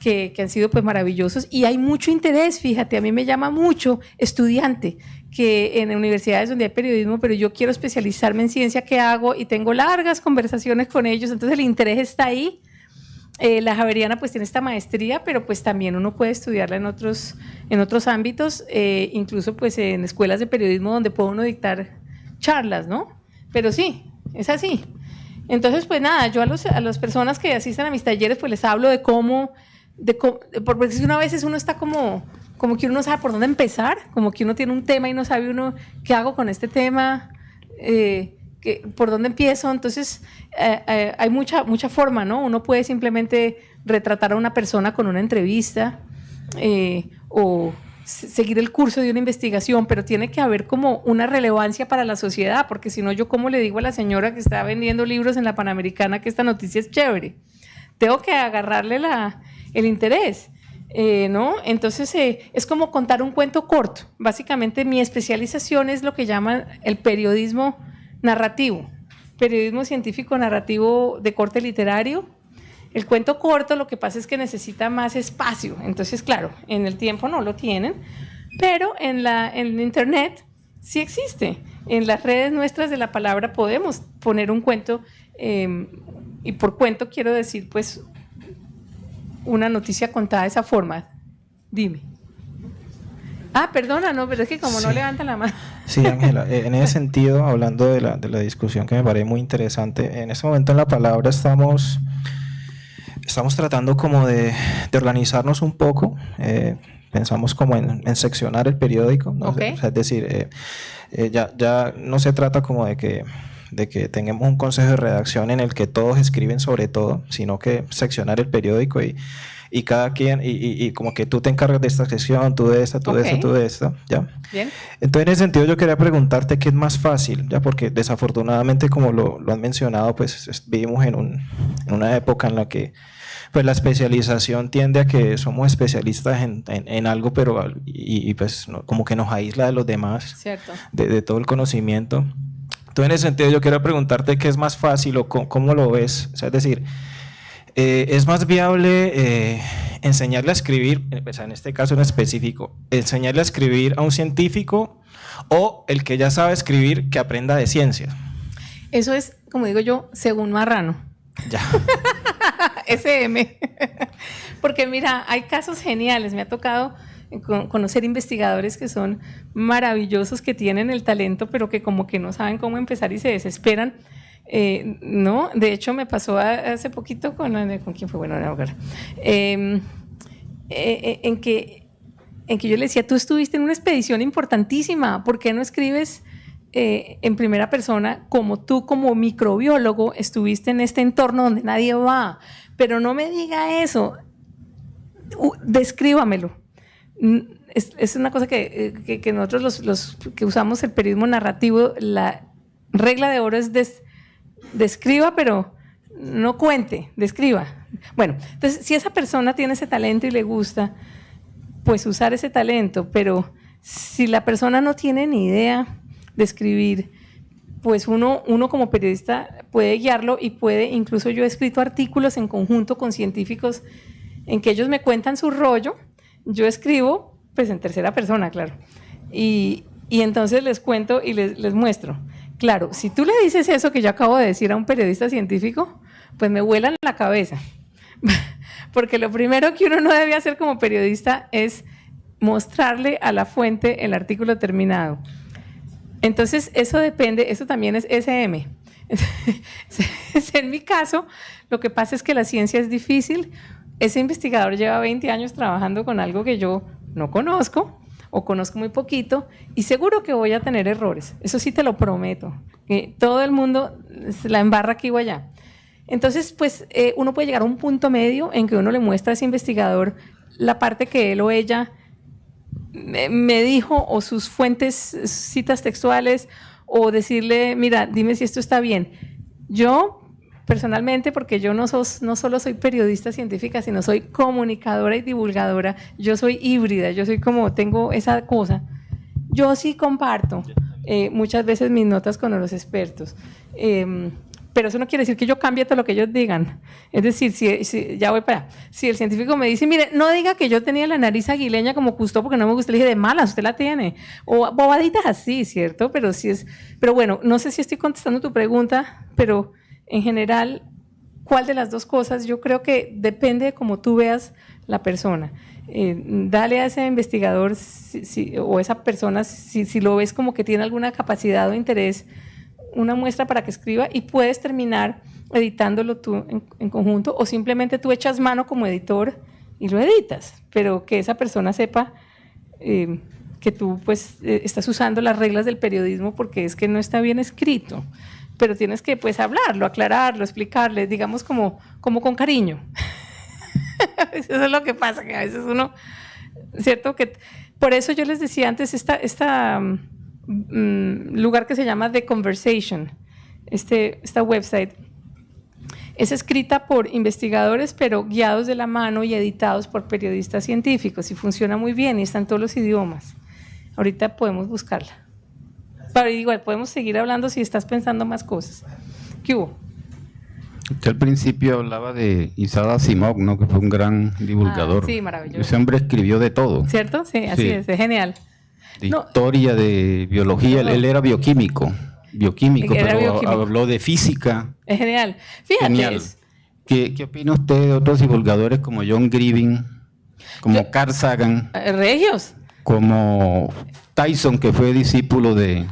que han sido pues maravillosos, y hay mucho interés. Fíjate, a mí me llama mucho estudiante que en universidades donde hay periodismo, pero yo quiero especializarme en ciencia, ¿qué hago? Y tengo largas conversaciones con ellos, entonces el interés está ahí. La Javeriana pues tiene esta maestría, pero pues también uno puede estudiarla en otros ámbitos, incluso pues en escuelas de periodismo donde puede uno dictar charlas, ¿no? Pero sí, es así. Entonces pues nada, yo a las personas que asistan a mis talleres pues les hablo de cómo porque una vez uno está como que uno no sabe por dónde empezar, como que uno tiene un tema y no sabe uno qué hago con este tema, por dónde empiezo. Entonces hay mucha forma, ¿no? Uno puede simplemente retratar a una persona con una entrevista o seguir el curso de una investigación, pero tiene que haber como una relevancia para la sociedad, porque si no, yo cómo le digo a la señora que está vendiendo libros en la Panamericana que esta noticia es chévere, tengo que agarrarle el interés, ¿no? Entonces es como contar un cuento corto. Básicamente mi especialización es lo que llaman el periodismo narrativo, periodismo científico narrativo de corte literario. El cuento corto lo que pasa es que necesita más espacio, entonces claro, en el tiempo no lo tienen, pero en internet sí existe. En las redes nuestras de la palabra podemos poner un cuento, y por cuento quiero decir pues una noticia contada de esa forma. Dime. Perdona, no, pero es que como no levanta la mano. Sí, Ángela, en ese sentido, hablando de la discusión que me parece muy interesante, en este momento en la palabra estamos tratando como de organizarnos un poco, pensamos como en seccionar el periódico, ¿no? Okay. O sea, es decir, ya no se trata como de que que tengamos un consejo de redacción en el que todos escriben sobre todo, sino que seccionar el periódico y cada quien, y como que tú te encargas de esta sección, tú de esta, tú de esta, tú de esta, ¿ya? Bien. Entonces, en ese sentido, yo quería preguntarte qué es más fácil, ¿ya? Porque desafortunadamente, como lo han mencionado, pues vivimos en una época en la que pues la especialización tiende a que somos especialistas en algo, pero pues como que nos aísla de los demás, Cierto. de todo el conocimiento. Entonces, en ese sentido, yo quiero preguntarte qué es más fácil o cómo lo ves. O sea, es decir, ¿es más viable enseñarle a escribir, pues en este caso en específico, enseñarle a escribir a un científico o el que ya sabe escribir que aprenda de ciencia? Eso es, como digo yo, según Marrano. Ya. SM. Porque mira, hay casos geniales. Me ha tocado conocer investigadores que son maravillosos, que tienen el talento, pero que como que no saben cómo empezar y se desesperan. No, de hecho me pasó hace poquito con quién fue, bueno, no, en que yo le decía, tú estuviste en una expedición importantísima, ¿por qué no escribes en primera persona como tú como microbiólogo estuviste en este entorno donde nadie va? Pero no me diga eso, descríbamelo. Es una cosa que nosotros los que usamos el periodismo narrativo, la regla de oro es describa, pero no cuente, describa. Bueno, entonces si esa persona tiene ese talento y le gusta, pues usar ese talento, pero si la persona no tiene ni idea de escribir, pues uno como periodista puede guiarlo y puede, incluso yo he escrito artículos en conjunto con científicos en que ellos me cuentan su rollo, yo escribo pues en tercera persona, claro, y entonces les cuento y les muestro. Claro, si tú le dices eso que yo acabo de decir a un periodista científico, pues me vuelan la cabeza. Porque lo primero que uno no debe hacer como periodista es mostrarle a la fuente el artículo terminado. Entonces, eso depende, eso también es SM. En mi caso, lo que pasa es que la ciencia es difícil. Ese investigador lleva 20 años trabajando con algo que yo no conozco, o conozco muy poquito, y seguro que voy a tener errores. Eso sí te lo prometo. Que todo el mundo la embarra aquí o allá. Entonces, pues, uno puede llegar a un punto medio en que uno le muestra a ese investigador la parte que él o ella me dijo, o sus fuentes, citas textuales, o decirle, mira, dime si esto está bien. Yo, personalmente, porque yo no solo soy periodista científica, sino soy comunicadora y divulgadora, yo soy híbrida, yo soy como, tengo esa cosa. Yo sí comparto muchas veces mis notas con los expertos, pero eso no quiere decir que yo cambie todo lo que ellos digan. Es decir, si ya voy para allá. Si el científico me dice, mire, no diga que yo tenía la nariz aguileña como Cousteau porque no me gusta, le dije, de malas, usted la tiene. O bobaditas así, ¿cierto? Pero sí es. Pero bueno, no sé si estoy contestando tu pregunta, pero en general, ¿cuál de las dos cosas? Yo creo que depende de cómo tú veas la persona. Dale a ese investigador o esa persona, si lo ves como que tiene alguna capacidad o interés, una muestra para que escriba, y puedes terminar editándolo tú en conjunto, o simplemente tú echas mano como editor y lo editas, pero que esa persona sepa que tú pues estás usando las reglas del periodismo, porque es que no está bien escrito, pero tienes que pues hablarlo, aclararlo, explicarle, digamos como con cariño. Eso es lo que pasa, que a veces uno, ¿cierto? Que por eso yo les decía antes esta lugar que se llama The Conversation, esta website, es escrita por investigadores, pero guiados de la mano y editados por periodistas científicos, y funciona muy bien y está en todos los idiomas. Ahorita podemos buscarla. Pero igual podemos seguir hablando si estás pensando más cosas. ¿Qué hubo? Usted al principio hablaba de Isaac Asimov, ¿no? Que fue un gran divulgador. Sí, maravilloso. Ese hombre escribió de todo. ¿Cierto? Sí, así es genial. De historia, de biología, él era bioquímico, Era pero bioquímico. habló de física. Es genial. Fíjate. Genial. ¿Qué opina usted de otros divulgadores como John Grievin, como Carl Sagan, Regios, como Tyson, que fue discípulo de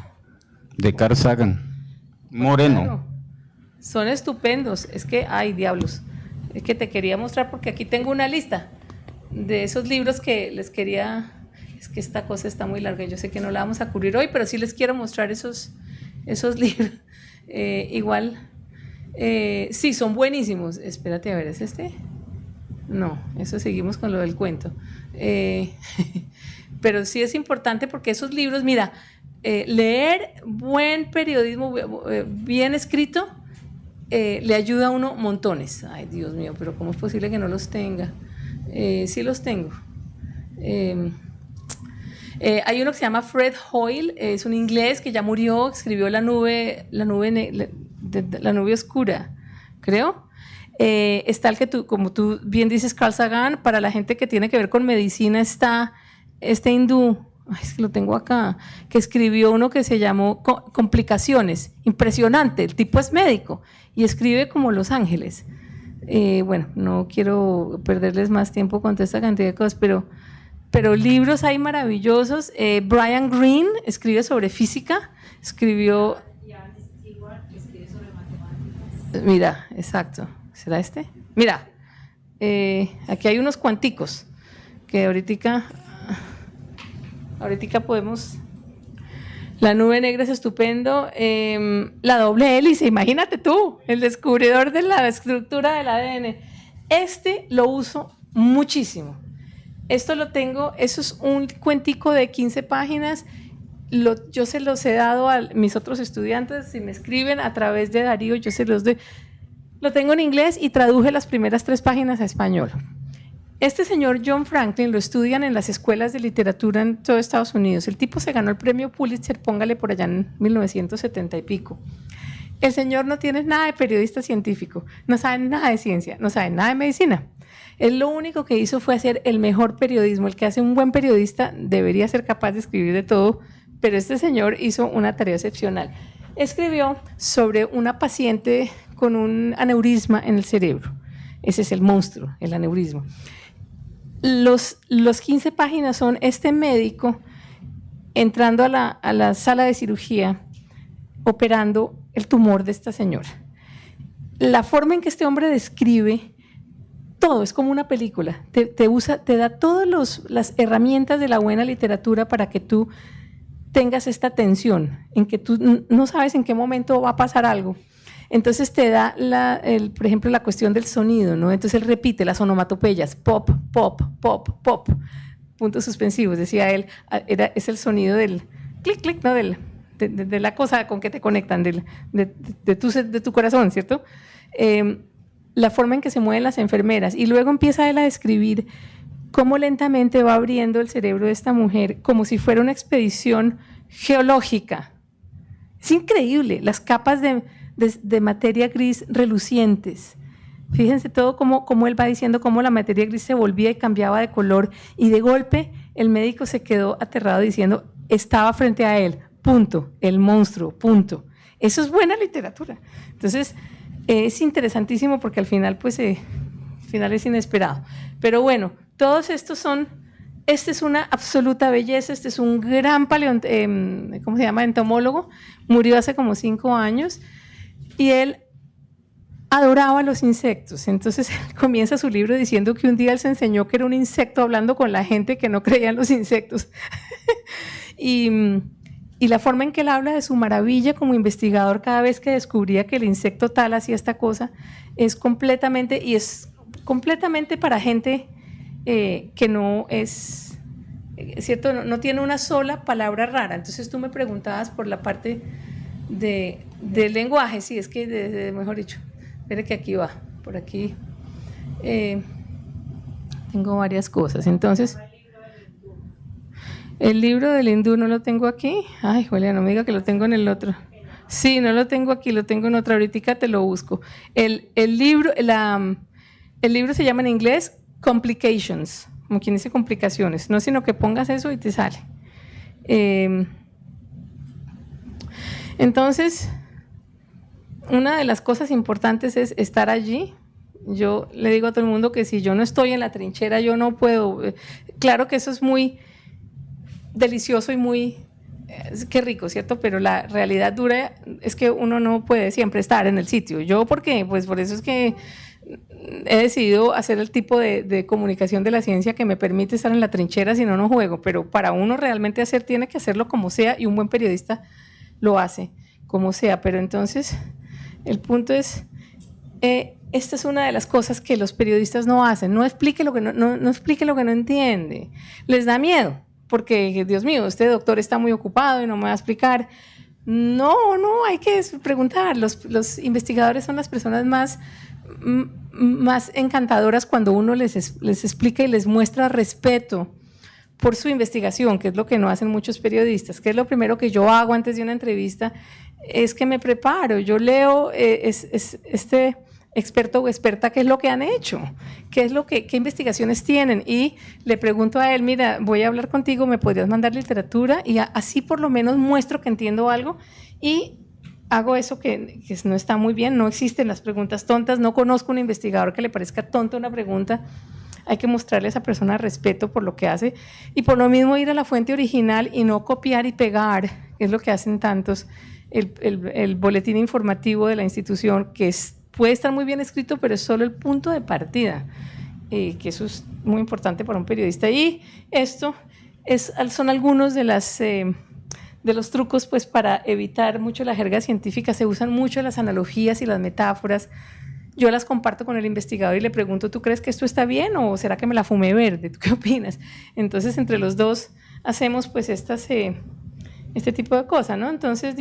Carl Sagan? Moreno. Claro. Son estupendos. Es que, ay, diablos, es que te quería mostrar porque aquí tengo una lista de esos libros que les quería. Es que esta cosa está muy larga, yo sé que no la vamos a cubrir hoy, pero sí les quiero mostrar esos libros. Igual, sí, son buenísimos. Espérate, a ver, ¿es este? No, eso seguimos con lo del cuento. Pero sí es importante porque esos libros, mira, leer buen periodismo bien escrito le ayuda a uno montones. Ay, Dios mío, pero ¿cómo es posible que no los tenga? Sí los tengo. Hay uno que se llama Fred Hoyle, es un inglés que ya murió, escribió La nube oscura, creo. Está el que tú, como tú bien dices, Carl Sagan. Para la gente que tiene que ver con medicina está este hindú, es que lo tengo acá, que escribió uno que se llamó Complicaciones. Impresionante, el tipo es médico y escribe como Los Ángeles. Bueno, no quiero perderles más tiempo con toda esta cantidad de cosas, pero libros hay maravillosos. Brian Greene escribe sobre física, escribió... Mira, exacto. ¿Será este? Mira, aquí hay unos cuanticos que ahorita podemos... La nube negra es estupendo. La doble hélice, imagínate tú, el descubridor de la estructura del ADN. Este lo uso muchísimo. Esto lo tengo, eso es un cuentico de 15 páginas. Yo se los he dado a mis otros estudiantes. Si me escriben a través de Darío, yo se los doy. Lo tengo en inglés y traduje las primeras 3 páginas a español. Este señor John Franklin lo estudian en las escuelas de literatura en todo Estados Unidos. El tipo se ganó el premio Pulitzer, póngale por allá en 1970 y pico. El señor no tiene nada de periodista científico, no sabe nada de ciencia, no sabe nada de medicina. Él lo único que hizo fue hacer el mejor periodismo. El que hace un buen periodista debería ser capaz de escribir de todo, pero este señor hizo una tarea excepcional. Escribió sobre una paciente con un aneurisma en el cerebro. Ese es el monstruo, el aneurisma. Los 15 páginas son este médico entrando a la sala de cirugía, operando el tumor de esta señora. La forma en que este hombre describe todo es como una película. Te da todas las herramientas de la buena literatura para que tú tengas esta tensión, en que tú no sabes en qué momento va a pasar algo. Entonces te da, por ejemplo, la cuestión del sonido, ¿no? Entonces él repite las onomatopeyas, pop, pop, pop, pop, puntos suspensivos, decía él, es el sonido del clic, clic, ¿no? De la cosa con que te conectan, de tu corazón, ¿cierto? La forma en que se mueven las enfermeras, y luego empieza él a describir cómo lentamente va abriendo el cerebro de esta mujer como si fuera una expedición geológica. Es increíble, las capas de materia gris relucientes. Fíjense todo cómo él va diciendo cómo la materia gris se volvía y cambiaba de color, y de golpe el médico se quedó aterrado diciendo, estaba frente a él, punto, el monstruo, punto. Eso es buena literatura. Entonces, es interesantísimo porque al final, final es inesperado. Pero bueno, todos estos son, este es una absoluta belleza, este es un gran ¿cómo se llama? Entomólogo, murió hace como 5 años y él adoraba los insectos. Entonces él comienza su libro diciendo que un día él se enseñó que era un insecto hablando con la gente que no creía en los insectos. Y la forma en que él habla de su maravilla como investigador cada vez que descubría que el insecto tal hacía esta cosa es completamente para gente que no es, ¿cierto? No tiene una sola palabra rara. Entonces tú me preguntabas por la parte del lenguaje, sí, es que, mejor dicho, espere que aquí va, por aquí tengo varias cosas. Entonces, el libro del hindú no lo tengo aquí. Ay, Julia, no me diga que lo tengo en el otro. Sí, no lo tengo aquí, lo tengo en otra. Ahorita te lo busco. El libro se llama en inglés Complications, como quien dice complicaciones. No, sino que pongas eso y te sale. Entonces, una de las cosas importantes es estar allí. Yo le digo a todo el mundo que si yo no estoy en la trinchera, yo no puedo. Claro que eso es muy delicioso y muy, qué rico, ¿cierto? Pero la realidad dura es que uno no puede siempre estar en el sitio. ¿Yo por qué? Pues por eso es que he decidido hacer el tipo de comunicación de la ciencia que me permite estar en la trinchera, si no, no juego. Pero para uno realmente tiene que hacerlo como sea, y un buen periodista lo hace. como sea, pero entonces el punto es, esta es una de las cosas que los periodistas no hacen, no explique lo que no explique lo que no entiende, les da miedo, porque Dios mío, este doctor está muy ocupado y no me va a explicar. No, hay que preguntar, los investigadores son las personas más encantadoras cuando uno les explica y les muestra respeto por su investigación, que es lo que no hacen muchos periodistas, que es lo primero que yo hago antes de una entrevista, es que me preparo, yo leo este experto o experta qué es lo que han hecho, qué investigaciones tienen, y le pregunto a él, mira, voy a hablar contigo, ¿me podrías mandar literatura? Y así por lo menos muestro que entiendo algo, y hago eso que no está muy bien, no existen las preguntas tontas, no conozco un investigador que le parezca tonta una pregunta. Hay que mostrarle a esa persona respeto por lo que hace, y por lo mismo ir a la fuente original y no copiar y pegar, que es lo que hacen tantos, el boletín informativo de la institución, que puede estar muy bien escrito, pero es solo el punto de partida, que eso es muy importante para un periodista. Y esto son algunos de los trucos, pues, para evitar mucho la jerga científica. Se usan mucho las analogías y las metáforas. Yo las comparto con el investigador y le pregunto, ¿tú crees que esto está bien o será que me la fumé verde? ¿Tú qué opinas? Entonces, entre los dos hacemos pues este tipo de cosas, ¿no? Entonces,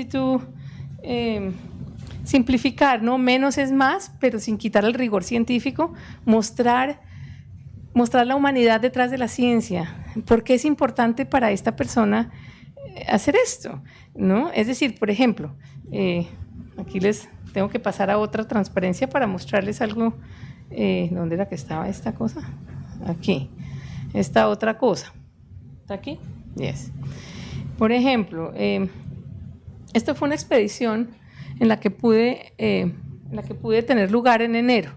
simplificar, ¿no? Menos es más, pero sin quitar el rigor científico, mostrar la humanidad detrás de la ciencia. ¿Por qué es importante para esta persona hacer esto? ¿No? Es decir, por ejemplo, aquí les tengo que pasar a otra transparencia para mostrarles algo. ¿Dónde era que estaba esta cosa? Aquí. Esta otra cosa. ¿Está aquí? Yes. Por ejemplo, esta fue una expedición en la que pude tener lugar en enero.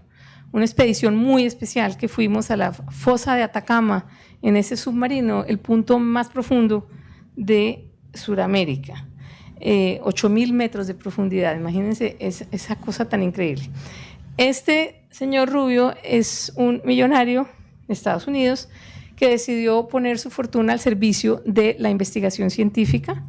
Una expedición muy especial que fuimos a la fosa de Atacama, en ese submarino, el punto más profundo de Sudamérica. 8.000 metros de profundidad, imagínense esa cosa tan increíble. Este señor Rubio es un millonario de Estados Unidos que decidió poner su fortuna al servicio de la investigación científica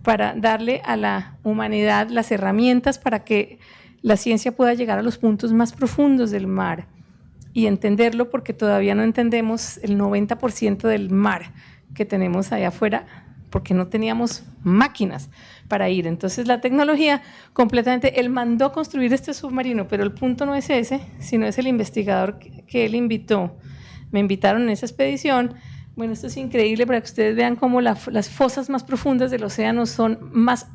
para darle a la humanidad las herramientas para que la ciencia pueda llegar a los puntos más profundos del mar y entenderlo, porque todavía no entendemos el 90% del mar que tenemos allá afuera, porque no teníamos máquinas para ir. Entonces la tecnología completamente, él mandó construir este submarino, pero el punto no es ese, sino es el investigador que él invitó. Me invitaron en esa expedición. Bueno, esto es increíble para que ustedes vean cómo las fosas más profundas del océano son más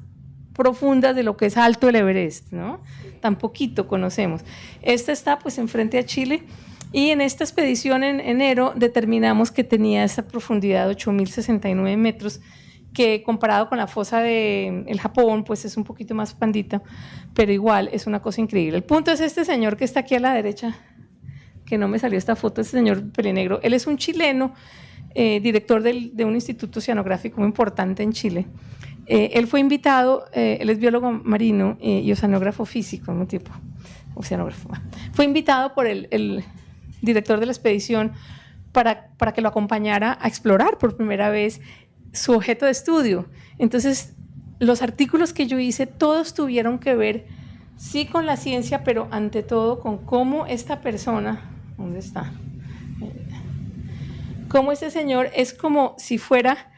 profundas de lo que es alto el Everest, ¿no? Tan poquito conocemos. Esta está pues enfrente a Chile, y en esta expedición en enero determinamos que tenía esa profundidad de 8.069 metros, que comparado con la fosa del Japón, pues es un poquito más pandita, pero igual es una cosa increíble. El punto es este señor que está aquí a la derecha, que no me salió esta foto, este señor pelinegro. Él es un chileno, director de un instituto oceanográfico muy importante en Chile. Él fue invitado, él es biólogo marino y oceanógrafo físico, un tipo, oceanógrafo. Fue invitado por el director de la expedición para que lo acompañara a explorar por primera vez su objeto de estudio. Entonces, los artículos que yo hice, todos tuvieron que ver, sí, con la ciencia, pero ante todo con cómo esta persona, ¿dónde está? Cómo este señor es como si fuera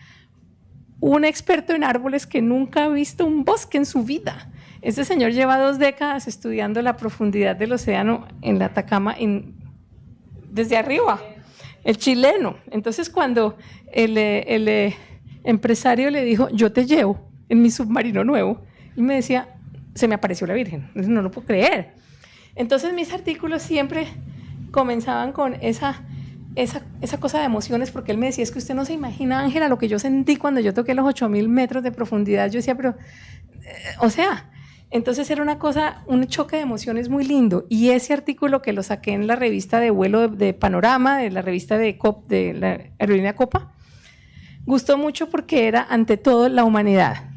un experto en árboles que nunca ha visto un bosque en su vida. Este señor lleva 2 décadas estudiando la profundidad del océano en la Atacama desde arriba, el chileno. Entonces, cuando el empresario le dijo, yo te llevo en mi submarino nuevo, y me decía, se me apareció la Virgen, no lo puedo creer. Entonces mis artículos siempre comenzaban con esa cosa de emociones, porque él me decía, es que usted no se imagina, Ángela, lo que yo sentí cuando yo toqué los 8.000 metros de profundidad. Yo decía, pero, entonces era una cosa, un choque de emociones muy lindo. Y ese artículo, que lo saqué en la revista de vuelo de Panorama, de la revista de la aerolínea Copa, gustó mucho porque era ante todo la humanidad,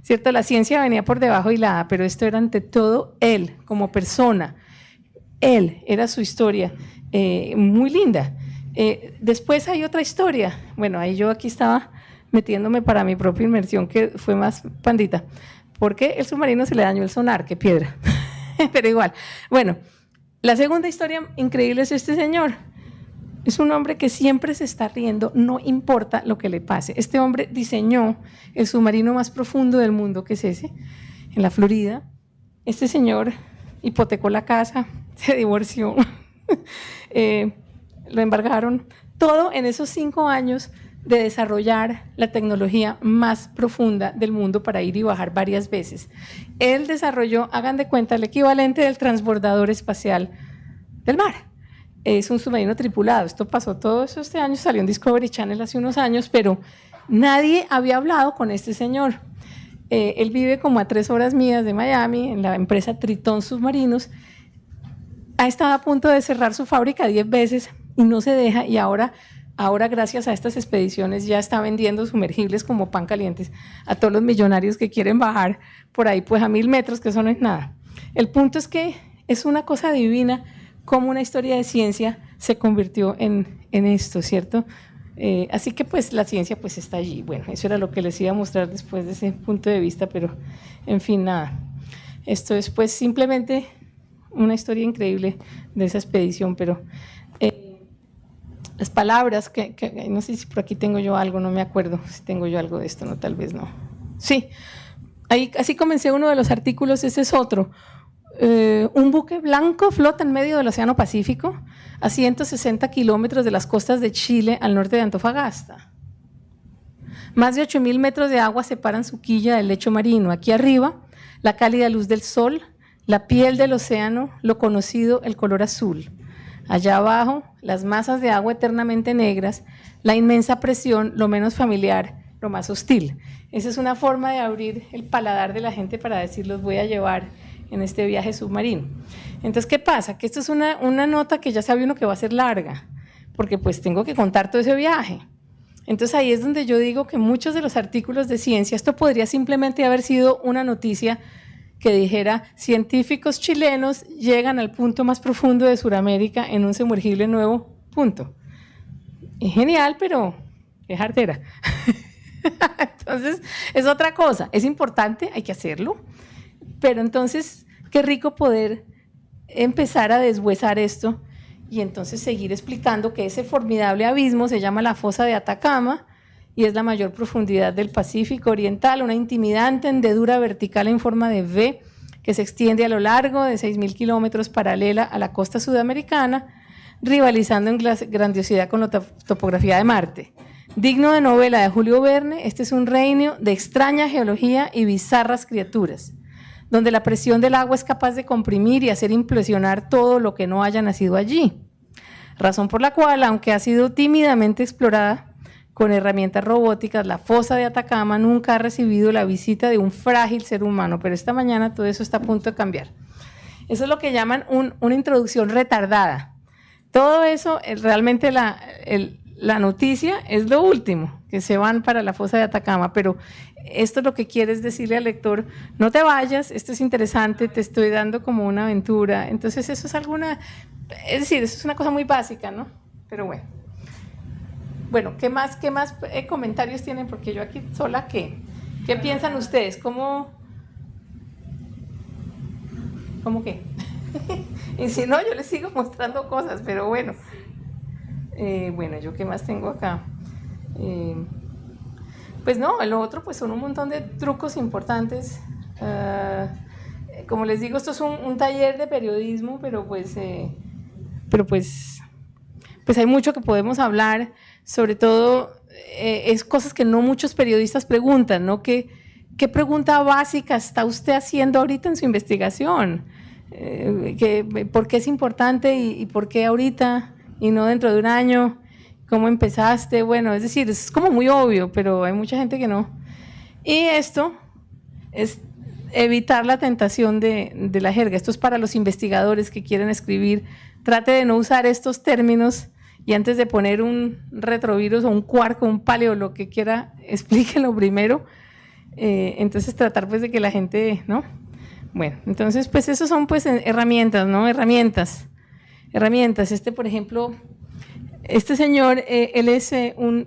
¿cierto? La ciencia venía por debajo hilada, pero esto era ante todo él como persona. Él, era su historia, muy linda. Después hay otra historia. Bueno, ahí yo aquí estaba metiéndome para mi propia inmersión, que fue más pandita. porque el submarino se le dañó el sonar, qué piedra, pero igual. Bueno, la segunda historia increíble es este señor. Es un hombre que siempre se está riendo, no importa lo que le pase. Este hombre diseñó el submarino más profundo del mundo, que es ese, en la Florida. Este señor hipotecó la casa, se divorció, lo embargaron. Todo en esos 5 años de desarrollar la tecnología más profunda del mundo para ir y bajar varias veces. Él desarrolló, hagan de cuenta, el equivalente del transbordador espacial del mar. Es un submarino tripulado. Esto pasó todo eso este año, salió en Discovery Channel hace unos años, pero nadie había hablado con este señor. Él vive como a 3 horas mías de Miami, en la empresa Tritón Submarinos. Ha estado a punto de cerrar su fábrica 10 veces y no se deja, y ahora gracias a estas expediciones ya está vendiendo sumergibles como pan calientes a todos los millonarios que quieren bajar por ahí pues a 1000 metros, que eso no es nada. El punto es que es una cosa divina cómo una historia de ciencia se convirtió en esto, ¿cierto? Así que pues la ciencia pues está allí. Bueno, eso era lo que les iba a mostrar después de ese punto de vista, pero en fin, nada. Esto es pues simplemente una historia increíble de esa expedición, pero las palabras, que no sé si por aquí tengo yo algo, no me acuerdo si tengo yo algo de esto, no, tal vez no. Sí, ahí, así comencé uno de los artículos, ese es otro. Un buque blanco flota en medio del Océano Pacífico a 160 kilómetros de las costas de Chile al norte de Antofagasta. Más de 8.000 metros de agua separan su quilla del lecho marino. Aquí arriba, la cálida luz del sol, la piel del océano, lo conocido, el color azul. Allá abajo, las masas de agua eternamente negras, la inmensa presión, lo menos familiar, lo más hostil. Esa es una forma de abrir el paladar de la gente para decir, los voy a llevar en este viaje submarino. Entonces, ¿qué pasa? Que esto es una nota que ya sabe uno que va a ser larga, porque pues tengo que contar todo ese viaje. Entonces ahí es donde yo digo que muchos de los artículos de ciencia, esto podría simplemente haber sido una noticia que dijera, científicos chilenos llegan al punto más profundo de Sudamérica en un sumergible nuevo, punto. Es genial, pero es artera. Entonces, es otra cosa, es importante, hay que hacerlo, pero entonces, qué rico poder empezar a deshuesar esto y entonces seguir explicando que ese formidable abismo se llama la fosa de Atacama y es la mayor profundidad del Pacífico Oriental, una intimidante hendedura vertical en forma de V que se extiende a lo largo de 6.000 kilómetros paralela a la costa sudamericana, rivalizando en grandiosidad con la topografía de Marte. Digno de novela de Julio Verne, este es un reino de extraña geología y bizarras criaturas, donde la presión del agua es capaz de comprimir y hacer implosionar todo lo que no haya nacido allí. Razón por la cual, aunque ha sido tímidamente explorada con herramientas robóticas, la fosa de Atacama nunca ha recibido la visita de un frágil ser humano, pero esta mañana todo eso está a punto de cambiar. Eso es lo que llaman una introducción retardada. Todo eso, realmente la noticia es lo último, que se van para la fosa de Atacama, pero esto es lo que quieres decirle al lector, no te vayas, esto es interesante, te estoy dando como una aventura. Entonces eso es es decir, eso es una cosa muy básica, ¿no? Pero bueno. Bueno, ¿qué más comentarios tienen? Porque yo aquí sola, ¿qué piensan ustedes? ¿Cómo qué? Y si no, yo les sigo mostrando cosas, pero bueno. Bueno, ¿yo qué más tengo acá? Pues no, lo otro pues son un montón de trucos importantes. Como les digo, esto es un taller de periodismo, pero pues hay mucho que podemos hablar. Sobre todo, es cosas que no muchos periodistas preguntan, ¿no? ¿Qué pregunta básica está usted haciendo ahorita en su investigación? ¿Por qué es importante y por qué ahorita y no dentro de un año? ¿Cómo empezaste? Bueno, es decir, es como muy obvio, pero hay mucha gente que no. Y esto es evitar la tentación de la jerga. Esto es para los investigadores que quieren escribir. Trate de no usar estos términos y antes de poner un retrovirus o un quark o un paleo, lo que quiera, explíquenlo primero. Entonces tratar pues de que la gente, ¿no? Bueno, entonces pues esos son pues herramientas, ¿no? Herramientas. Por ejemplo, Este señor, él es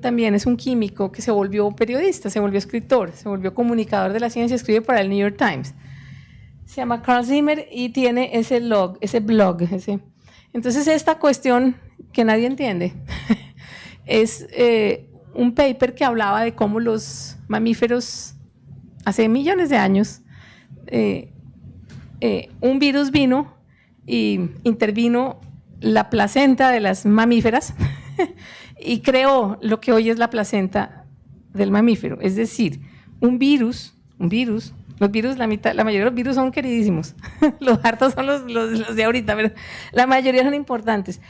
también es un químico que se volvió periodista, se volvió escritor, se volvió comunicador de la ciencia, escribe para el New York Times. Se llama Carl Zimmer y tiene ese blog. Entonces esta cuestión que nadie entiende es un paper que hablaba de cómo los mamíferos hace millones de años, un virus vino y intervino la placenta de las mamíferas y creó lo que hoy es la placenta del mamífero. Es decir, un virus, los virus, la mayoría de los virus son queridísimos, los hartos son los de ahorita, pero la mayoría son importantes.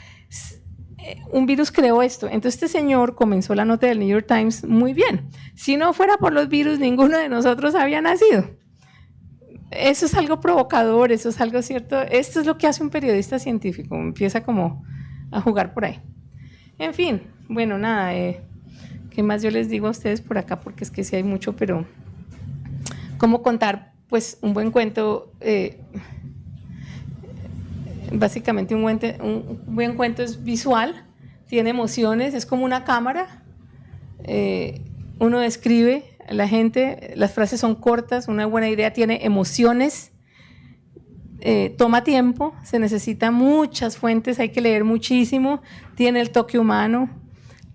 Un virus creó esto. Entonces este señor comenzó la nota del New York Times muy bien. Si no fuera por los virus, ninguno de nosotros había nacido. Eso es algo provocador, eso es algo cierto. Esto es lo que hace un periodista científico, empieza como a jugar por ahí. En fin, bueno, nada, ¿qué más yo les digo a ustedes por acá? Porque es que sí hay mucho, pero cómo contar pues un buen cuento, básicamente un buen cuento es visual, tiene emociones, es como una cámara, uno describe la gente, las frases son cortas, una buena idea tiene emociones, toma tiempo, se necesitan muchas fuentes, hay que leer muchísimo, tiene el toque humano,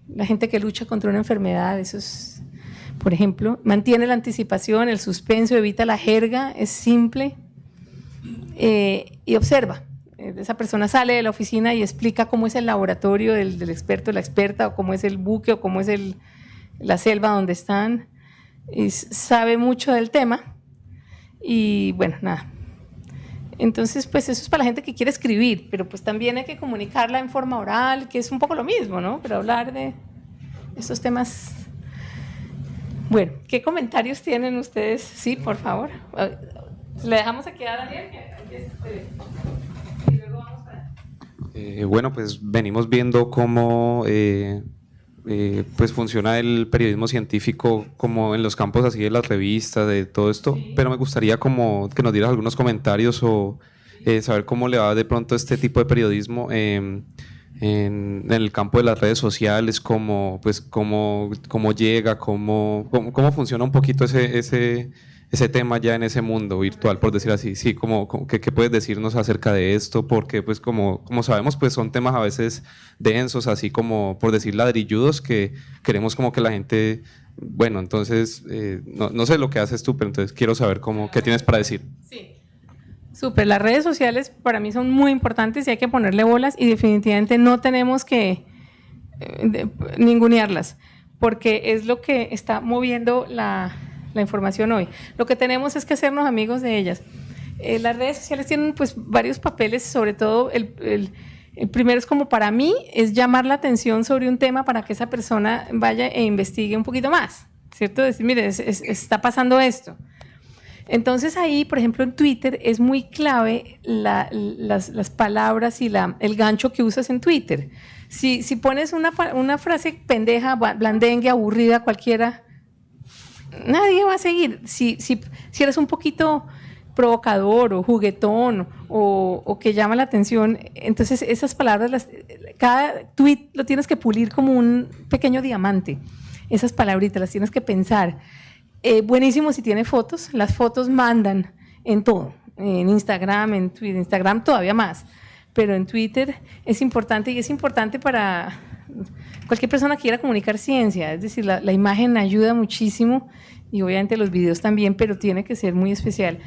la gente que lucha contra una enfermedad, eso es, por ejemplo, mantiene la anticipación, el suspenso, evita la jerga, es simple y observa. Esa persona sale de la oficina y explica cómo es el laboratorio del experto, la experta, o cómo es el buque, o cómo es la selva donde están. Y sabe mucho del tema y bueno, nada. Entonces, pues eso es para la gente que quiere escribir, pero pues también hay que comunicarla en forma oral, que es un poco lo mismo, ¿no? Pero hablar de estos temas. Bueno, ¿qué comentarios tienen ustedes? Sí, por favor. Le dejamos aquí a Daniel. Y luego vamos para... Bueno, pues venimos viendo cómo pues funciona el periodismo científico como en los campos así de las revistas, de todo esto, pero me gustaría como que nos dieras algunos comentarios o saber cómo le va de pronto este tipo de periodismo en el campo de las redes sociales, cómo llega, cómo funciona un poquito ese tema ya en ese mundo virtual, por decir así. Sí, ¿qué puedes decirnos acerca de esto? Porque pues como sabemos, pues son temas a veces densos, así como por decir ladrilludos, que queremos como que la gente, bueno, entonces no sé lo que haces tú, pero entonces quiero saber qué tienes para decir. Sí. Súper, las redes sociales para mí son muy importantes y hay que ponerle bolas y definitivamente no tenemos que ningunearlas, porque es lo que está moviendo la información hoy. Lo que tenemos es que hacernos amigos de ellas. Las redes sociales tienen pues varios papeles, sobre todo el primero es como para mí, es llamar la atención sobre un tema para que esa persona vaya e investigue un poquito más, ¿cierto? Decir, mire, está pasando esto. Entonces ahí, por ejemplo, en Twitter es muy clave las palabras y el gancho que usas en Twitter. Si pones una frase pendeja, blandengue, aburrida, cualquiera, nadie va a seguir. Si eres un poquito provocador o juguetón o que llama la atención, entonces esas palabras, cada tweet lo tienes que pulir como un pequeño diamante. Esas palabritas las tienes que pensar. Buenísimo si tiene fotos, las fotos mandan en todo, en Instagram, en Twitter, Instagram todavía más, pero en Twitter es importante y es importante para cualquier persona que quiera comunicar ciencia, es decir, la imagen ayuda muchísimo y obviamente los videos también, pero tiene que ser muy especial.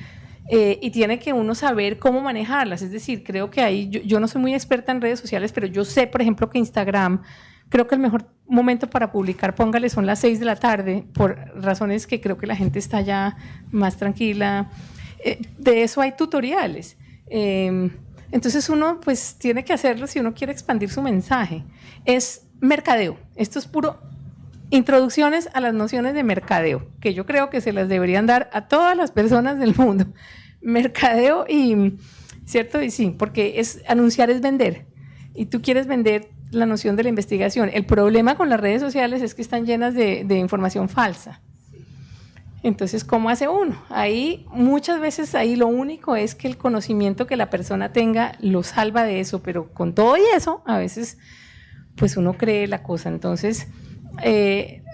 Y tiene que uno saber cómo manejarlas, es decir, creo que ahí, yo no soy muy experta en redes sociales, pero yo sé, por ejemplo, que Instagram, creo que el mejor momento para publicar, póngale, son las 6 de la tarde, por razones que creo que la gente está ya más tranquila. De eso hay tutoriales. Entonces uno pues tiene que hacerlo si uno quiere expandir su mensaje. Es mercadeo, esto es puro introducciones a las nociones de mercadeo, que yo creo que se las deberían dar a todas las personas del mundo. Mercadeo y, ¿cierto? Y sí, porque anunciar es vender, y tú quieres vender la noción de la investigación. El problema con las redes sociales es que están llenas de información falsa. Entonces, ¿cómo hace uno? Ahí, muchas veces, ahí lo único es que el conocimiento que la persona tenga lo salva de eso, pero con todo y eso, a veces pues uno cree la cosa. Entonces,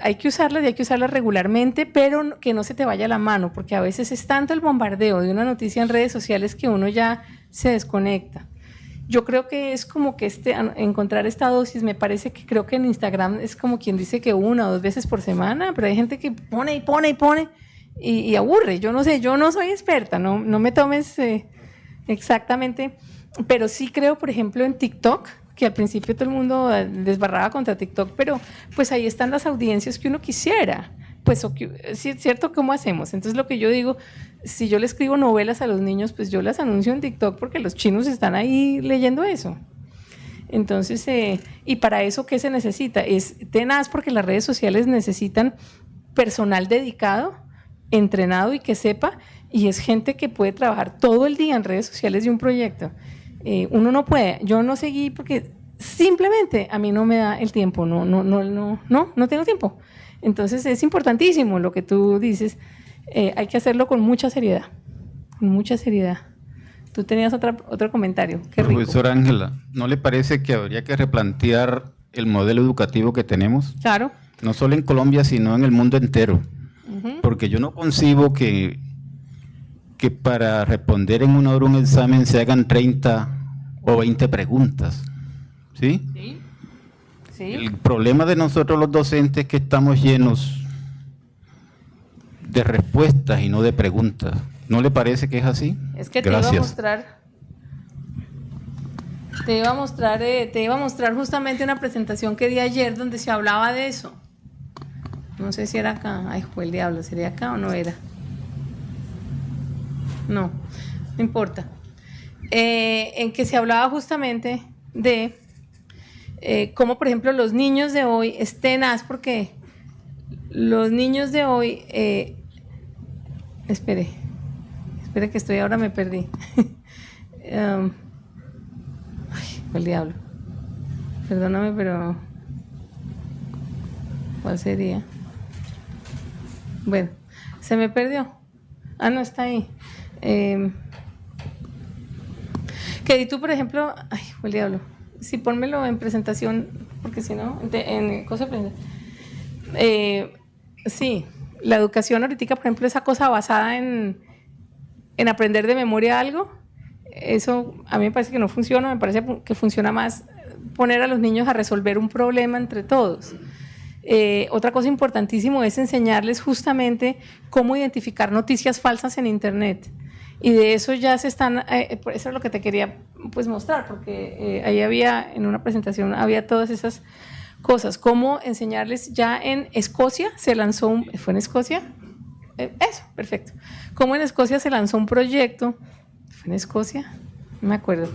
hay que usarlas y hay que usarlas regularmente, pero que no se te vaya la mano, porque a veces es tanto el bombardeo de una noticia en redes sociales que uno ya se desconecta. Yo creo que es como que encontrar esta dosis, me parece que creo que en Instagram es como quien dice que 1 o 2 veces por semana, pero hay gente que pone y pone y pone y aburre. Yo no sé, yo no soy experta, no me tomes exactamente, pero sí creo, por ejemplo, en TikTok, que al principio todo el mundo desbarraba contra TikTok, pero pues ahí están las audiencias que uno quisiera. Pues, ¿cierto? ¿Cómo hacemos? Entonces, lo que yo digo, si yo le escribo novelas a los niños, pues yo las anuncio en TikTok porque los chinos están ahí leyendo eso. Entonces, y para eso, ¿qué se necesita? Es tenaz, porque las redes sociales necesitan personal dedicado, entrenado y que sepa, y es gente que puede trabajar todo el día en redes sociales de un proyecto. Uno no puede, yo no seguí porque simplemente a mí no me da el tiempo, no tengo tiempo. Entonces es importantísimo lo que tú dices, hay que hacerlo con mucha seriedad, Tú tenías otro comentario. Qué rico. Profesora Ángela, ¿no le parece que habría que replantear el modelo educativo que tenemos? Claro. No solo en Colombia, sino en el mundo entero. Porque yo no concibo que para responder en 1 hora un examen se hagan 30 o 20 preguntas. ¿Sí? Sí. El problema de nosotros los docentes es que estamos llenos de respuestas y no de preguntas. ¿No le parece que es así? Es que Gracias. te iba a mostrar justamente una presentación que di ayer donde se hablaba de eso. No sé si era acá. Ay, fue el diablo, ¿sería acá o no era? No importa. En que se hablaba justamente de cómo, por ejemplo, los niños de hoy es tenaz, porque los niños de hoy, espere que ahora me perdí. Ay, el diablo. Perdóname, pero ¿cuál sería? Bueno, se me perdió. Ah, no, está ahí. Que tú, por ejemplo, ay, el diablo. Sí, pónmelo en presentación, porque si no, en cosa de presentación. Sí, la educación ahorita, por ejemplo, esa cosa basada en aprender de memoria algo, eso a mí me parece que no funciona, me parece que funciona más poner a los niños a resolver un problema entre todos. Otra cosa importantísima es enseñarles justamente cómo identificar noticias falsas en Internet. Y de eso ya se están, eso es lo que te quería pues mostrar, porque ahí había, en una presentación, había todas esas cosas. Cómo enseñarles ya en Escocia, se lanzó ¿fue en Escocia? Eso, perfecto. Cómo en Escocia se lanzó un proyecto, ¿fue en Escocia? No me acuerdo.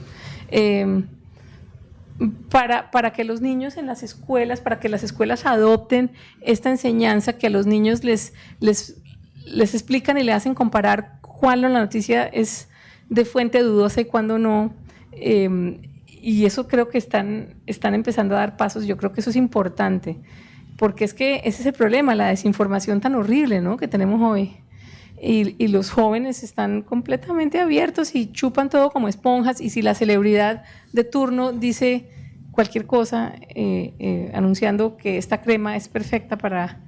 Para que los niños en las escuelas, para que las escuelas adopten esta enseñanza que a los niños les explican y le hacen comparar cuándo la noticia es de fuente dudosa y cuándo no. Y eso creo que están empezando a dar pasos. Yo creo que eso es importante, porque es que ese es el problema, la desinformación tan horrible, ¿no?, que tenemos hoy. Y los jóvenes están completamente abiertos y chupan todo como esponjas, y si la celebridad de turno dice cualquier cosa anunciando que esta crema es perfecta para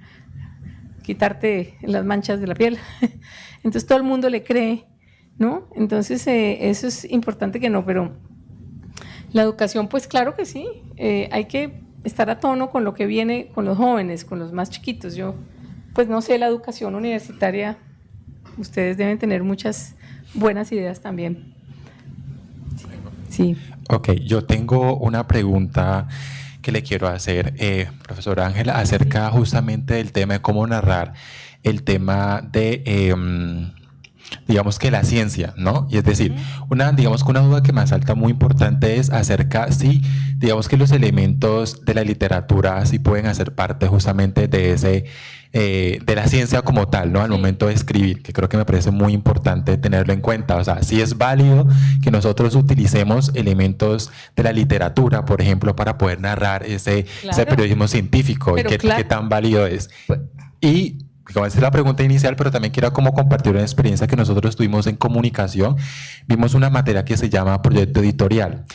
quitarte las manchas de la piel, entonces todo el mundo le cree, ¿no? Entonces eso es importante que no, pero la educación, pues claro que sí, hay que estar a tono con lo que viene con los jóvenes, con los más chiquitos. Yo pues no sé, la educación universitaria, ustedes deben tener muchas buenas ideas también. Sí. Ok, yo tengo una pregunta que le quiero hacer, profesora Ángela, acerca justamente del tema de cómo narrar el tema de, digamos que la ciencia, ¿no? Y es decir, una duda que me asalta muy importante es acerca si, digamos que los elementos de la literatura sí pueden hacer parte justamente de ese, de la ciencia como tal, ¿no? Al momento de escribir, que creo que me parece muy importante tenerlo en cuenta. O sea, sí es válido que nosotros utilicemos elementos de la literatura, por ejemplo, para poder narrar ese periodismo científico. Pero ¿y qué tan válido es? Y esa es la pregunta inicial, pero también quiero como compartir una experiencia que nosotros tuvimos en comunicación. Vimos una materia que se llama proyecto editorial.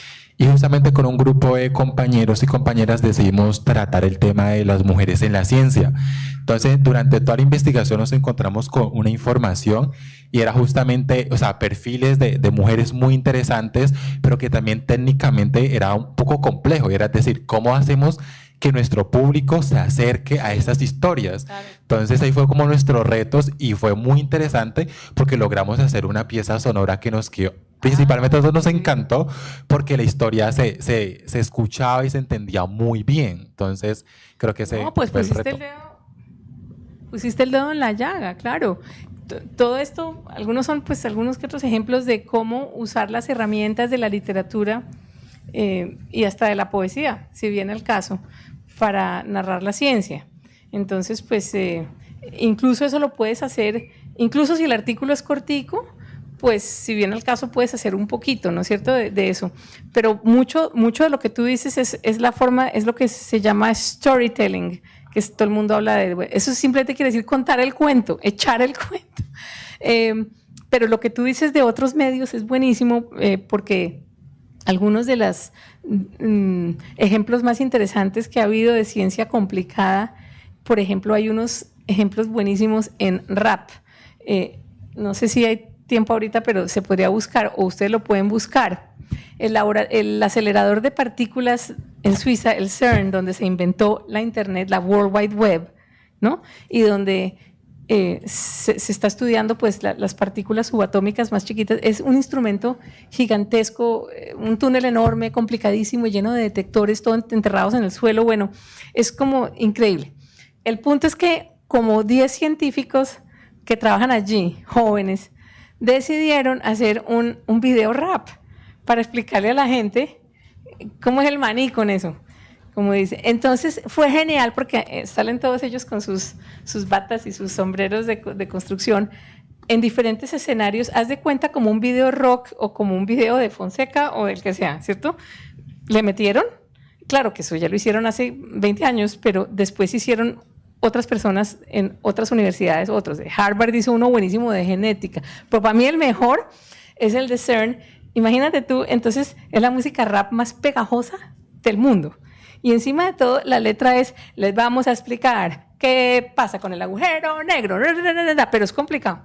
y justamente con un grupo de compañeros y compañeras decidimos tratar el tema de las mujeres en la ciencia. Entonces, durante toda la investigación nos encontramos con una información y era justamente, o sea, perfiles de mujeres muy interesantes, pero que también técnicamente era un poco complejo. Era decir, ¿cómo hacemos que nuestro público se acerque a estas historias? Claro. Entonces ahí fue como nuestros retos y fue muy interesante porque logramos hacer una pieza sonora que nos quedó, principalmente a nosotros nos encantó porque la historia se escuchaba y se entendía muy bien. Entonces creo que ese pues fue el reto. Pusiste el dedo en la llaga, claro. Todo esto, algunos son pues algunos que otros ejemplos de cómo usar las herramientas de la literatura y hasta de la poesía, si viene el caso, para narrar la ciencia. Entonces, pues, incluso eso lo puedes hacer, incluso si el artículo es cortico, pues, si viene el caso, puedes hacer un poquito, ¿no es cierto?, de eso. Pero mucho de lo que tú dices es la forma, es lo que se llama storytelling, que todo el mundo habla de, eso simplemente quiere decir contar el cuento, echar el cuento. Pero lo que tú dices de otros medios es buenísimo porque algunos de los ejemplos más interesantes que ha habido de ciencia complicada, por ejemplo, hay unos ejemplos buenísimos en rap. No sé si hay tiempo ahorita, pero se podría buscar, o ustedes lo pueden buscar. El acelerador de partículas en Suiza, el CERN, donde se inventó la Internet, la World Wide Web, ¿no? Y donde se está estudiando pues las partículas subatómicas más chiquitas. Es un instrumento gigantesco, un túnel enorme, complicadísimo, lleno de detectores, todos enterrados en el suelo. Bueno, es como increíble. El punto es que como 10 científicos que trabajan allí, jóvenes, decidieron hacer un video rap para explicarle a la gente cómo es el maní con eso. Como dice. Entonces fue genial porque salen todos ellos con sus batas y sus sombreros de construcción en diferentes escenarios. Haz de cuenta como un video rock o como un video de Fonseca o del que sea, ¿cierto? Le metieron, claro que eso ya lo hicieron hace 20 años, pero después hicieron otras personas en otras universidades, otros. De Harvard hizo uno buenísimo de genética, pero para mí el mejor es el de CERN. Imagínate tú, entonces es la música rap más pegajosa del mundo. Y encima de todo, la letra es, les vamos a explicar qué pasa con el agujero negro, pero es complicado.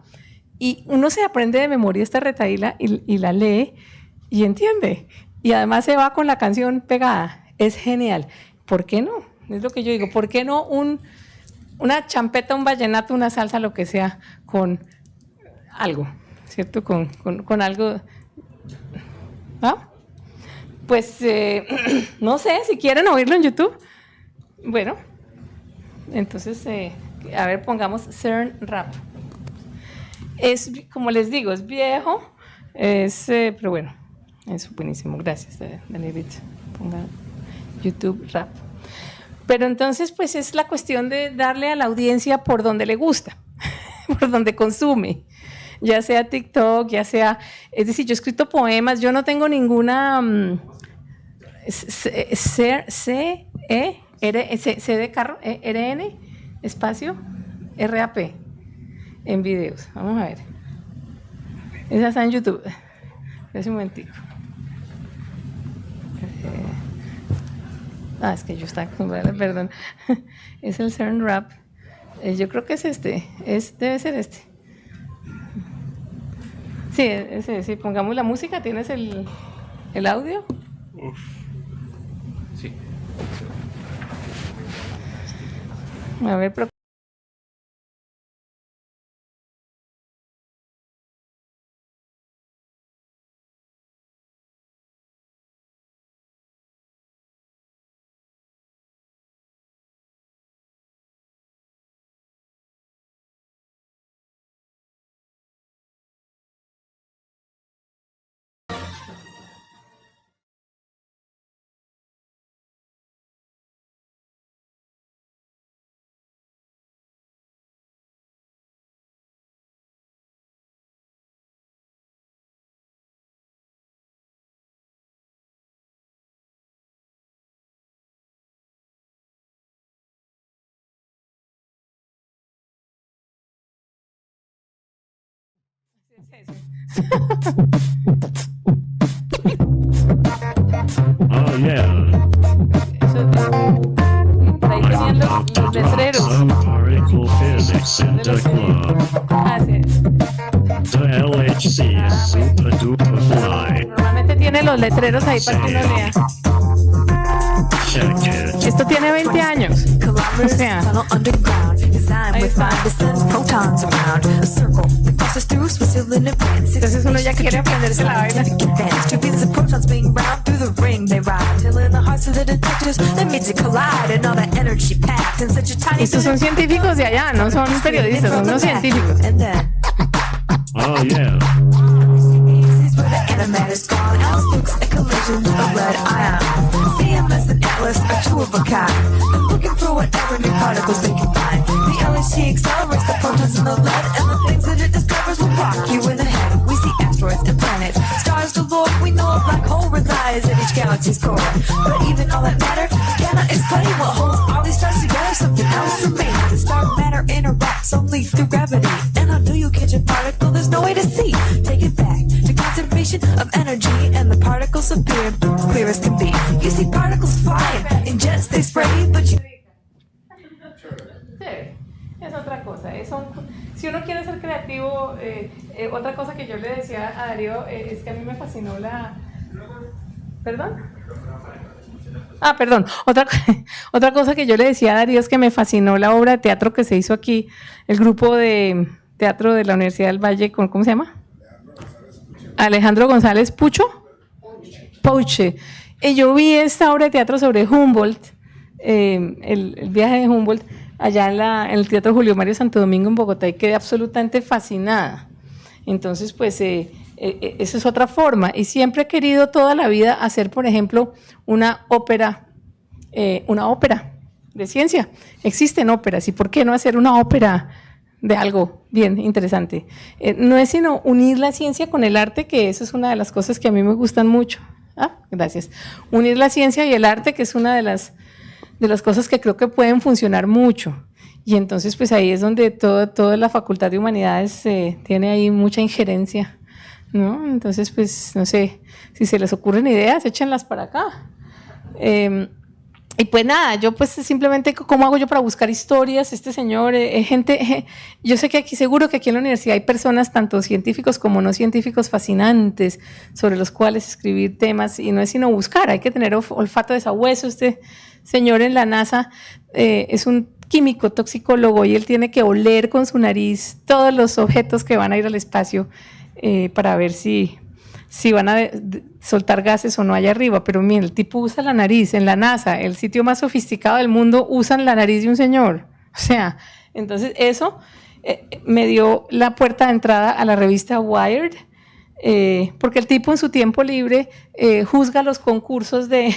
Y uno se aprende de memoria esta retaíla y la lee y entiende. Y además se va con la canción pegada. Es genial. ¿Por qué no? Es lo que yo digo. ¿Por qué no una champeta, un vallenato, una salsa, lo que sea, con algo, ¿cierto? Con algo. ¿Ah? Pues, no sé, si quieren oírlo en YouTube. Bueno, entonces, a ver, pongamos CERN Rap. Es, como les digo, es viejo, pero bueno, es buenísimo. Gracias, Danielita. Ponga YouTube Rap. Pero entonces, pues es la cuestión de darle a la audiencia por donde le gusta, por donde consume. Ya sea TikTok, ya sea... Es decir, yo he escrito poemas, yo no tengo ninguna... C de carro, RN, espacio, RAP, en videos. Vamos a ver. Esa está en YouTube. Espera un momentico. Es que yo estaba acostumbrada, perdón. Es el CERN Rap. Yo creo que es este. Debe ser este. Sí, ese, sí. Pongamos la música. ¿Tienes el audio? Uf. Sí. A ver, pero... Sí, sí. Oh, yeah. Por ahí tenían los letreros. Particle Physics in the Club. The LHC is super duper fly. Normalmente tiene los letreros ahí para que uno lea. Esto tiene 20 años. O sea, ahí está. Entonces uno ya quiere aprenderse la vaina. Estos son científicos de allá, no son periodistas, son unos científicos. Oh, yeah. Stars galore, we know a black hole resides in each galaxy's core. But even all that matter cannot explain what holds all these stars together. Something else remains. The dark matter interacts only through gravity. And how do you catch a particle? There's no way to see. Take it back to conservation of energy, and the particles appear clear as can be. You see particles flying in jets, they spray, but you... Es otra cosa. Si uno quiere ser creativo, otra cosa que yo le decía a Darío es que a mí me fascinó la... ¿Perdón? Perdón. Otra cosa que yo le decía a Darío es que me fascinó la obra de teatro que se hizo aquí, el grupo de teatro de la Universidad del Valle, ¿cómo se llama? Alejandro González Pucho. Pouche. Y yo vi esta obra de teatro sobre Humboldt, el viaje de Humboldt, allá en el Teatro Julio Mario Santo Domingo en Bogotá, y quedé absolutamente fascinada. Entonces, pues, esa es otra forma. Y siempre he querido toda la vida hacer, por ejemplo, una ópera de ciencia. Existen óperas, ¿y por qué no hacer una ópera de algo bien interesante? No es sino unir la ciencia con el arte, que eso es una de las cosas que a mí me gustan mucho. Gracias. Unir la ciencia y el arte, que es una de las cosas que creo que pueden funcionar mucho. Y entonces, pues ahí es donde toda la Facultad de Humanidades tiene ahí mucha injerencia, ¿no? Entonces, pues, no sé, si se les ocurren ideas, échenlas para acá. Y pues nada, yo pues simplemente, ¿cómo hago yo para buscar historias? Este señor, yo sé que aquí, seguro que aquí en la universidad hay personas, tanto científicos como no científicos, fascinantes, sobre los cuales escribir temas, y no es sino buscar, hay que tener olfato de sabueso. Este señor en la NASA es un químico toxicólogo, y él tiene que oler con su nariz todos los objetos que van a ir al espacio para ver si van a soltar gases o no allá arriba. Pero mira, el tipo usa la nariz en la NASA, el sitio más sofisticado del mundo, usan la nariz de un señor. O sea, entonces eso me dio la puerta de entrada a la revista Wired, porque el tipo en su tiempo libre juzga los concursos de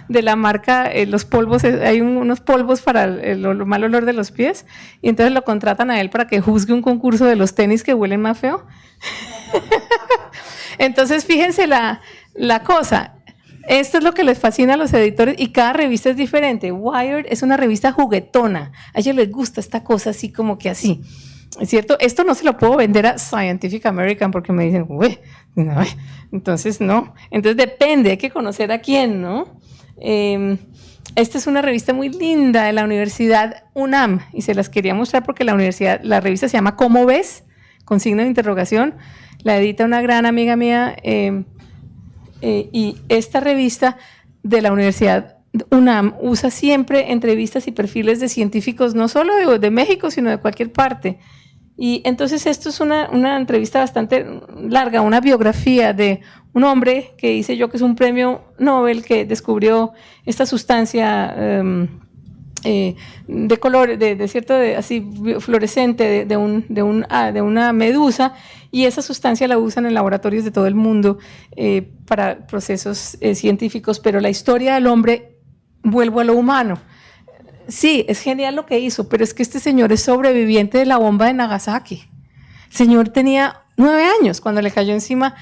la marca, los polvos, hay unos polvos para el mal olor de los pies, y entonces lo contratan a él para que juzgue un concurso de los tenis que huelen más feo. Entonces, fíjense la cosa. Esto es lo que les fascina a los editores, y cada revista es diferente. Wired es una revista juguetona. A ellos les gusta esta cosa así como que así. ¿Es cierto? Esto no se lo puedo vender a Scientific American porque me dicen, uy, no, entonces no. Entonces depende, hay que conocer a quién, ¿no? Esta es una revista muy linda de la Universidad UNAM, y se las quería mostrar porque la revista se llama ¿Cómo ves?, con signo de interrogación. La edita una gran amiga mía, y esta revista de la Universidad UNAM usa siempre entrevistas y perfiles de científicos, no solo de México, sino de cualquier parte. Y entonces esto es una entrevista bastante larga, una biografía de un hombre que dice yo que es un premio Nobel, que descubrió esta sustancia de color, así fluorescente de una medusa, y esa sustancia la usan en laboratorios de todo el mundo para procesos científicos. Pero la historia del hombre, vuelvo a lo humano. Sí, es genial lo que hizo, pero es que este señor es sobreviviente de la bomba de Nagasaki. El señor tenía 9 años cuando le cayó encima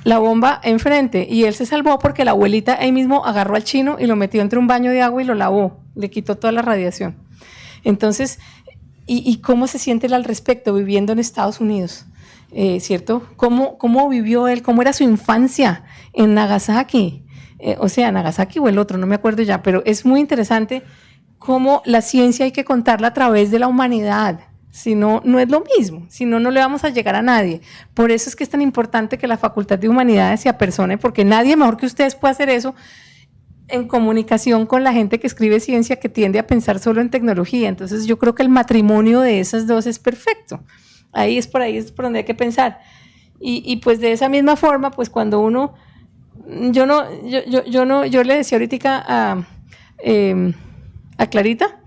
la bomba enfrente, y él se salvó porque la abuelita ahí mismo agarró al chino y lo metió entre un baño de agua y lo lavó, le quitó toda la radiación. Entonces, ¿y cómo se siente él al respecto viviendo en Estados Unidos? ¿Cierto? ¿Cómo vivió él? ¿Cómo era su infancia en Nagasaki? o sea, Nagasaki o el otro, no me acuerdo ya, pero es muy interesante cómo la ciencia hay que contarla a través de la humanidad. Si no, no es lo mismo, si no, no le vamos a llegar a nadie. Por eso es que es tan importante que la Facultad de Humanidades se apersone, porque nadie mejor que ustedes puede hacer eso en comunicación con la gente que escribe ciencia, que tiende a pensar solo en tecnología. Entonces yo creo que el matrimonio de esas dos es perfecto. Ahí es por donde hay que pensar. Y pues de esa misma forma, pues cuando uno, yo le decía ahorita a Clarita,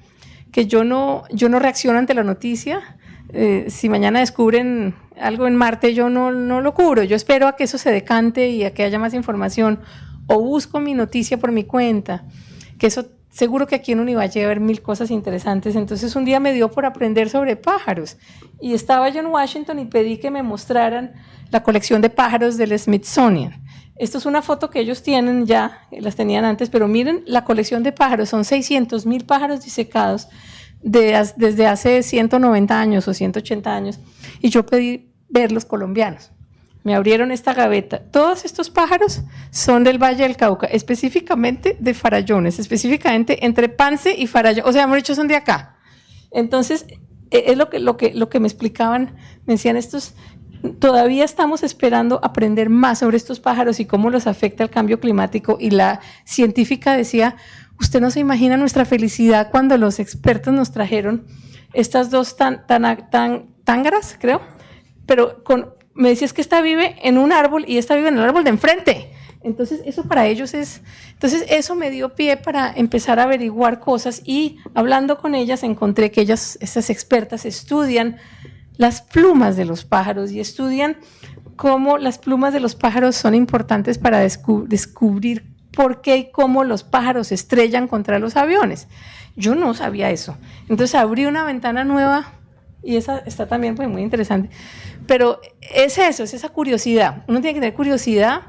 que yo no reacciono ante la noticia. Si mañana descubren algo en Marte, yo no lo cubro. Yo espero a que eso se decante y a que haya más información, o busco mi noticia por mi cuenta, que eso seguro que aquí en Univalle va a haber 1000 cosas interesantes. Entonces un día me dio por aprender sobre pájaros y estaba yo en Washington y pedí que me mostraran la colección de pájaros del Smithsonian. Esto es una foto que ellos tienen ya, las tenían antes, pero miren la colección de pájaros, son 600,000 pájaros disecados desde hace 190 años o 180 años, y yo pedí ver los colombianos. Me abrieron esta gaveta. Todos estos pájaros son del Valle del Cauca, específicamente de Farallones, específicamente entre Pance y Farallón, o sea, hemos dicho son de acá. Entonces, es lo que me explicaban, me decían estos. Todavía estamos esperando aprender más sobre estos pájaros y cómo los afecta el cambio climático, y la científica decía, usted no se imagina nuestra felicidad cuando los expertos nos trajeron estas dos tángaras, creo, pero me decía, es que esta vive en un árbol y esta vive en el árbol de enfrente. Entonces eso para ellos entonces eso me dio pie para empezar a averiguar cosas, y hablando con ellas encontré que estas expertas estudian las plumas de los pájaros y estudian cómo las plumas de los pájaros son importantes para descubrir por qué y cómo los pájaros estrellan contra los aviones. Yo no sabía eso. Entonces abrí una ventana nueva y esa está también pues, muy interesante. Pero es eso, es esa curiosidad. Uno tiene que tener curiosidad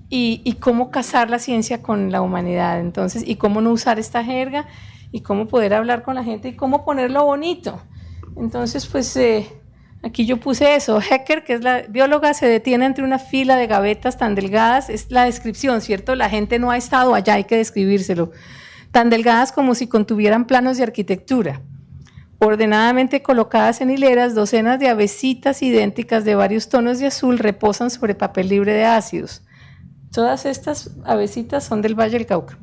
y cómo casar la ciencia con la humanidad. Entonces, y cómo no usar esta jerga y cómo poder hablar con la gente y cómo ponerlo bonito. Entonces, pues aquí yo puse eso. Hecker, que es la bióloga, se detiene entre una fila de gavetas tan delgadas. Es la descripción, ¿cierto? La gente no ha estado allá, hay que describírselo. Tan delgadas como si contuvieran planos de arquitectura. Ordenadamente colocadas en hileras, docenas de avecitas idénticas de varios tonos de azul reposan sobre papel libre de ácidos. Todas estas avecitas son del Valle del Cauca.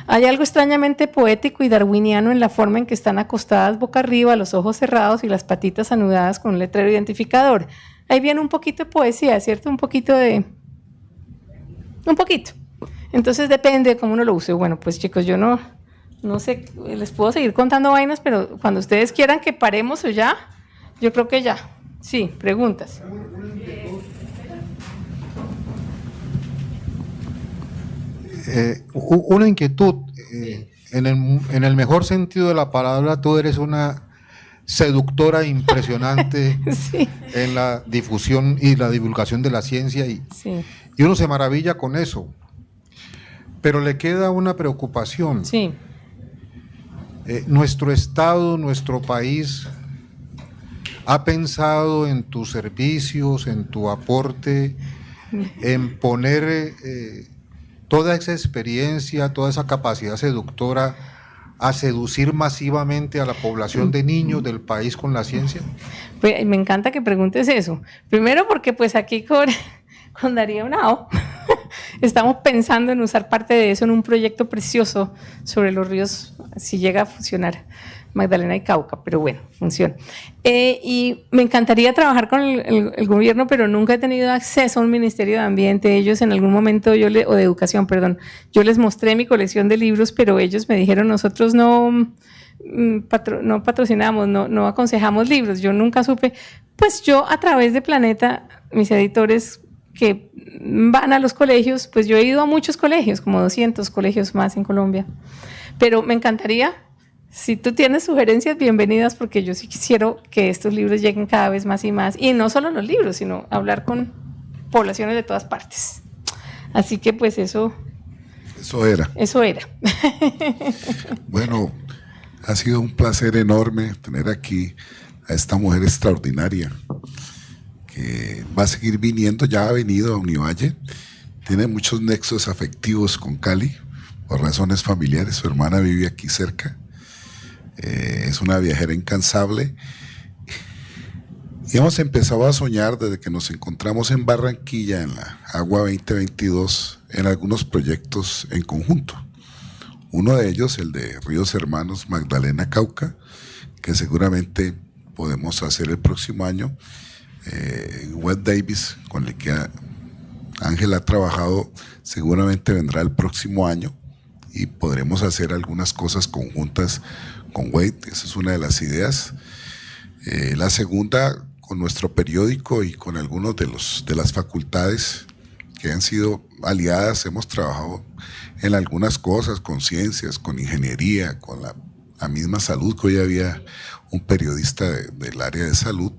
Hay algo extrañamente poético y darwiniano en la forma en que están acostadas boca arriba, los ojos cerrados y las patitas anudadas con un letrero identificador. Ahí viene un poquito de poesía, ¿cierto? Un poquito. Entonces depende de cómo uno lo use. Bueno, pues chicos, yo no sé, les puedo seguir contando vainas, pero cuando ustedes quieran que paremos o ya, yo creo que ya. Sí, preguntas. Una inquietud, en el mejor sentido de la palabra, tú eres una seductora impresionante sí. En la difusión y la divulgación de la ciencia y uno se maravilla con eso, pero le queda una preocupación. Sí. Nuestro Estado, nuestro país, ¿ha pensado en tus servicios, en tu aporte, en poner toda esa experiencia, toda esa capacidad seductora a seducir masivamente a la población de niños del país con la ciencia? Pues, me encanta que preguntes eso. Primero porque pues aquí con Darío Henao estamos pensando en usar parte de eso en un proyecto precioso sobre los ríos, si llega a funcionar, Magdalena y Cauca, pero bueno, funciona. Y me encantaría trabajar con el gobierno, pero nunca he tenido acceso a un Ministerio de Ambiente. Ellos en algún momento, o de Educación, perdón, yo les mostré mi colección de libros, pero ellos me dijeron, nosotros no patrocinamos, no aconsejamos libros. Yo nunca supe. Pues yo a través de Planeta, mis editores que van a los colegios, pues yo he ido a muchos colegios, como 200 colegios más en Colombia, pero me encantaría, si tú tienes sugerencias, bienvenidas, porque yo sí quisiera que estos libros lleguen cada vez más y más, y no solo los libros, sino hablar con poblaciones de todas partes. Así que pues eso era. Bueno, ha sido un placer enorme tener aquí a esta mujer extraordinaria, que va a seguir viniendo, ya ha venido a Univalle, tiene muchos nexos afectivos con Cali, por razones familiares. Su hermana vive aquí cerca. Es una viajera incansable. Y hemos empezado a soñar desde que nos encontramos en Barranquilla, en la Agua 2022, en algunos proyectos en conjunto. Uno de ellos, el de Ríos Hermanos Magdalena Cauca, que seguramente podemos hacer el próximo año. Webb Davis, con el que Ángela ha trabajado, seguramente vendrá el próximo año y podremos hacer algunas cosas conjuntas con Wade. Esa es una de las ideas. La segunda, con nuestro periódico y con algunos de las facultades que han sido aliadas, hemos trabajado en algunas cosas, con ciencias, con ingeniería, con la misma salud, que hoy había un periodista del área de salud.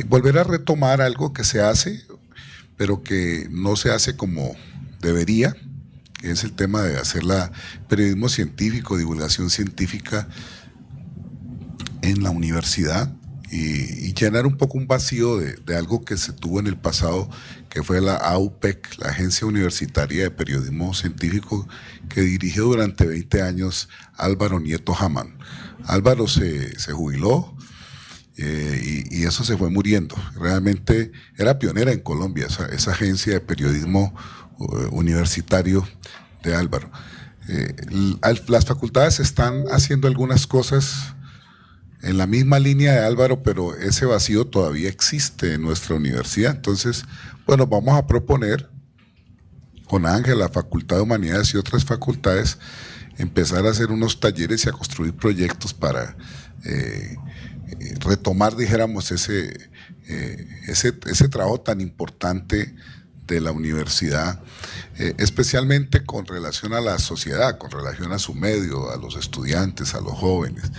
Volver a retomar algo que se hace, pero que no se hace como debería, que es el tema de hacer periodismo científico, divulgación científica en la universidad y llenar un poco un vacío de algo que se tuvo en el pasado, que fue la AUPEC, la Agencia Universitaria de Periodismo Científico, que dirigió durante 20 años Álvaro Nieto Hamán. Álvaro se jubiló y eso se fue muriendo. Realmente era pionera en Colombia, esa agencia de periodismo universitario de Álvaro. Las facultades están haciendo algunas cosas en la misma línea de Álvaro, pero ese vacío todavía existe en nuestra universidad. Entonces, bueno, vamos a proponer con Ángela, la Facultad de Humanidades y otras facultades, empezar a hacer unos talleres y a construir proyectos para retomar, dijéramos, ese trabajo tan importante de la universidad, especialmente con relación a la sociedad, con relación a su medio, a los estudiantes, a los jóvenes.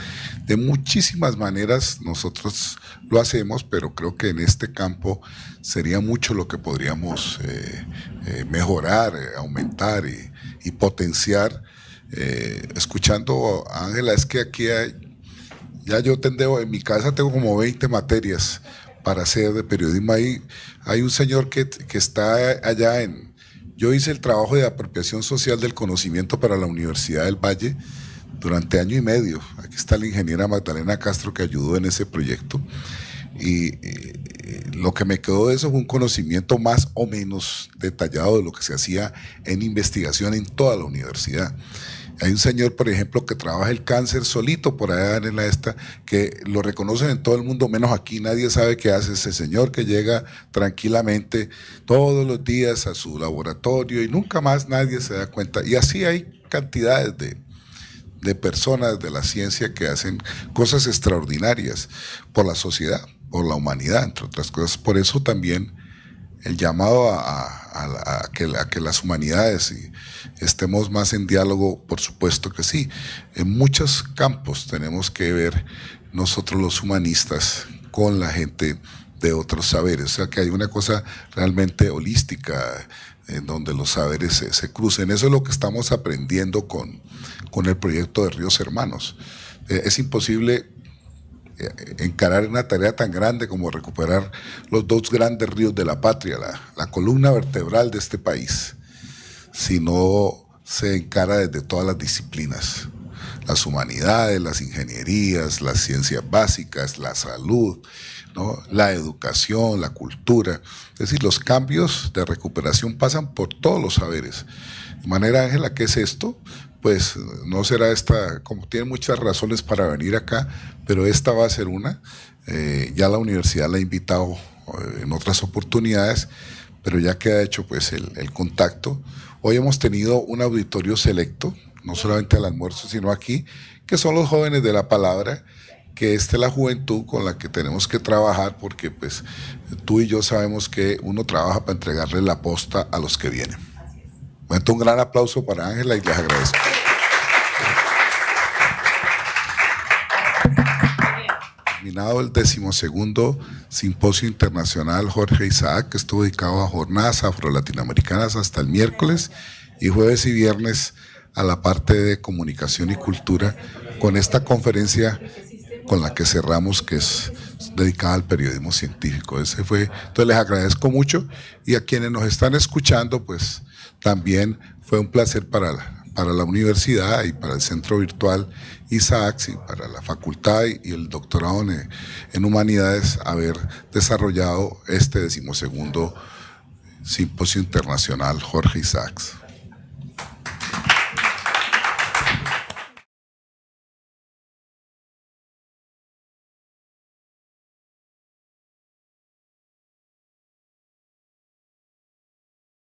De muchísimas maneras nosotros lo hacemos, pero creo que en este campo sería mucho lo que podríamos mejorar, aumentar y potenciar. Escuchando a Ángela, es que aquí en mi casa tengo como 20 materias para hacer de periodismo. Hay un señor que está allá yo hice el trabajo de apropiación social del conocimiento para la Universidad del Valle durante año y medio. Aquí está la ingeniera Magdalena Castro, que ayudó en ese proyecto. Y lo que me quedó de eso fue un conocimiento más o menos detallado de lo que se hacía en investigación en toda la universidad. Hay un señor, por ejemplo, que trabaja el cáncer solito por allá en la que lo reconocen en todo el mundo, menos aquí. Nadie sabe qué hace ese señor, que llega tranquilamente todos los días a su laboratorio y nunca más nadie se da cuenta. Y así hay cantidades de personas de la ciencia que hacen cosas extraordinarias por la sociedad, por la humanidad, entre otras cosas. Por eso también el llamado a que las humanidades estemos más en diálogo, por supuesto que sí. En muchos campos tenemos que ver nosotros los humanistas con la gente de otros saberes, o sea que hay una cosa realmente holística en donde los saberes se crucen. Eso es lo que estamos aprendiendo con el proyecto de Ríos Hermanos. Es imposible encarar una tarea tan grande como recuperar los dos grandes ríos de la patria, la columna vertebral de este país, si no se encara desde todas las disciplinas, las humanidades, las ingenierías, las ciencias básicas, la salud, ¿no?, la educación, la cultura. Es decir, los cambios de recuperación pasan por todos los saberes. De manera, Ángela, ¿qué es esto? Pues no será esta, como tiene muchas razones para venir acá, pero esta va a ser una. Ya la universidad la ha invitado en otras oportunidades, pero ya queda hecho pues el contacto. Hoy hemos tenido un auditorio selecto, no solamente al almuerzo, sino aquí, que son los jóvenes de la palabra, que esta es la juventud con la que tenemos que trabajar, porque pues tú y yo sabemos que uno trabaja para entregarle la posta a los que vienen. Bueno, un gran aplauso para Ángela y les agradezco. Terminado el 12º Simposio Internacional Jorge Isaac, que estuvo dedicado a jornadas afro-latinoamericanas hasta el miércoles, y jueves y viernes a la parte de comunicación y cultura, con esta conferencia con la que cerramos, que es dedicada al periodismo científico. Ese fue, entonces les agradezco mucho, y a quienes nos están escuchando, pues también fue un placer para la universidad y para el Centro Virtual ISAACS y para la facultad y el doctorado en Humanidades haber desarrollado este 12º Simposio Internacional Jorge Isaacs.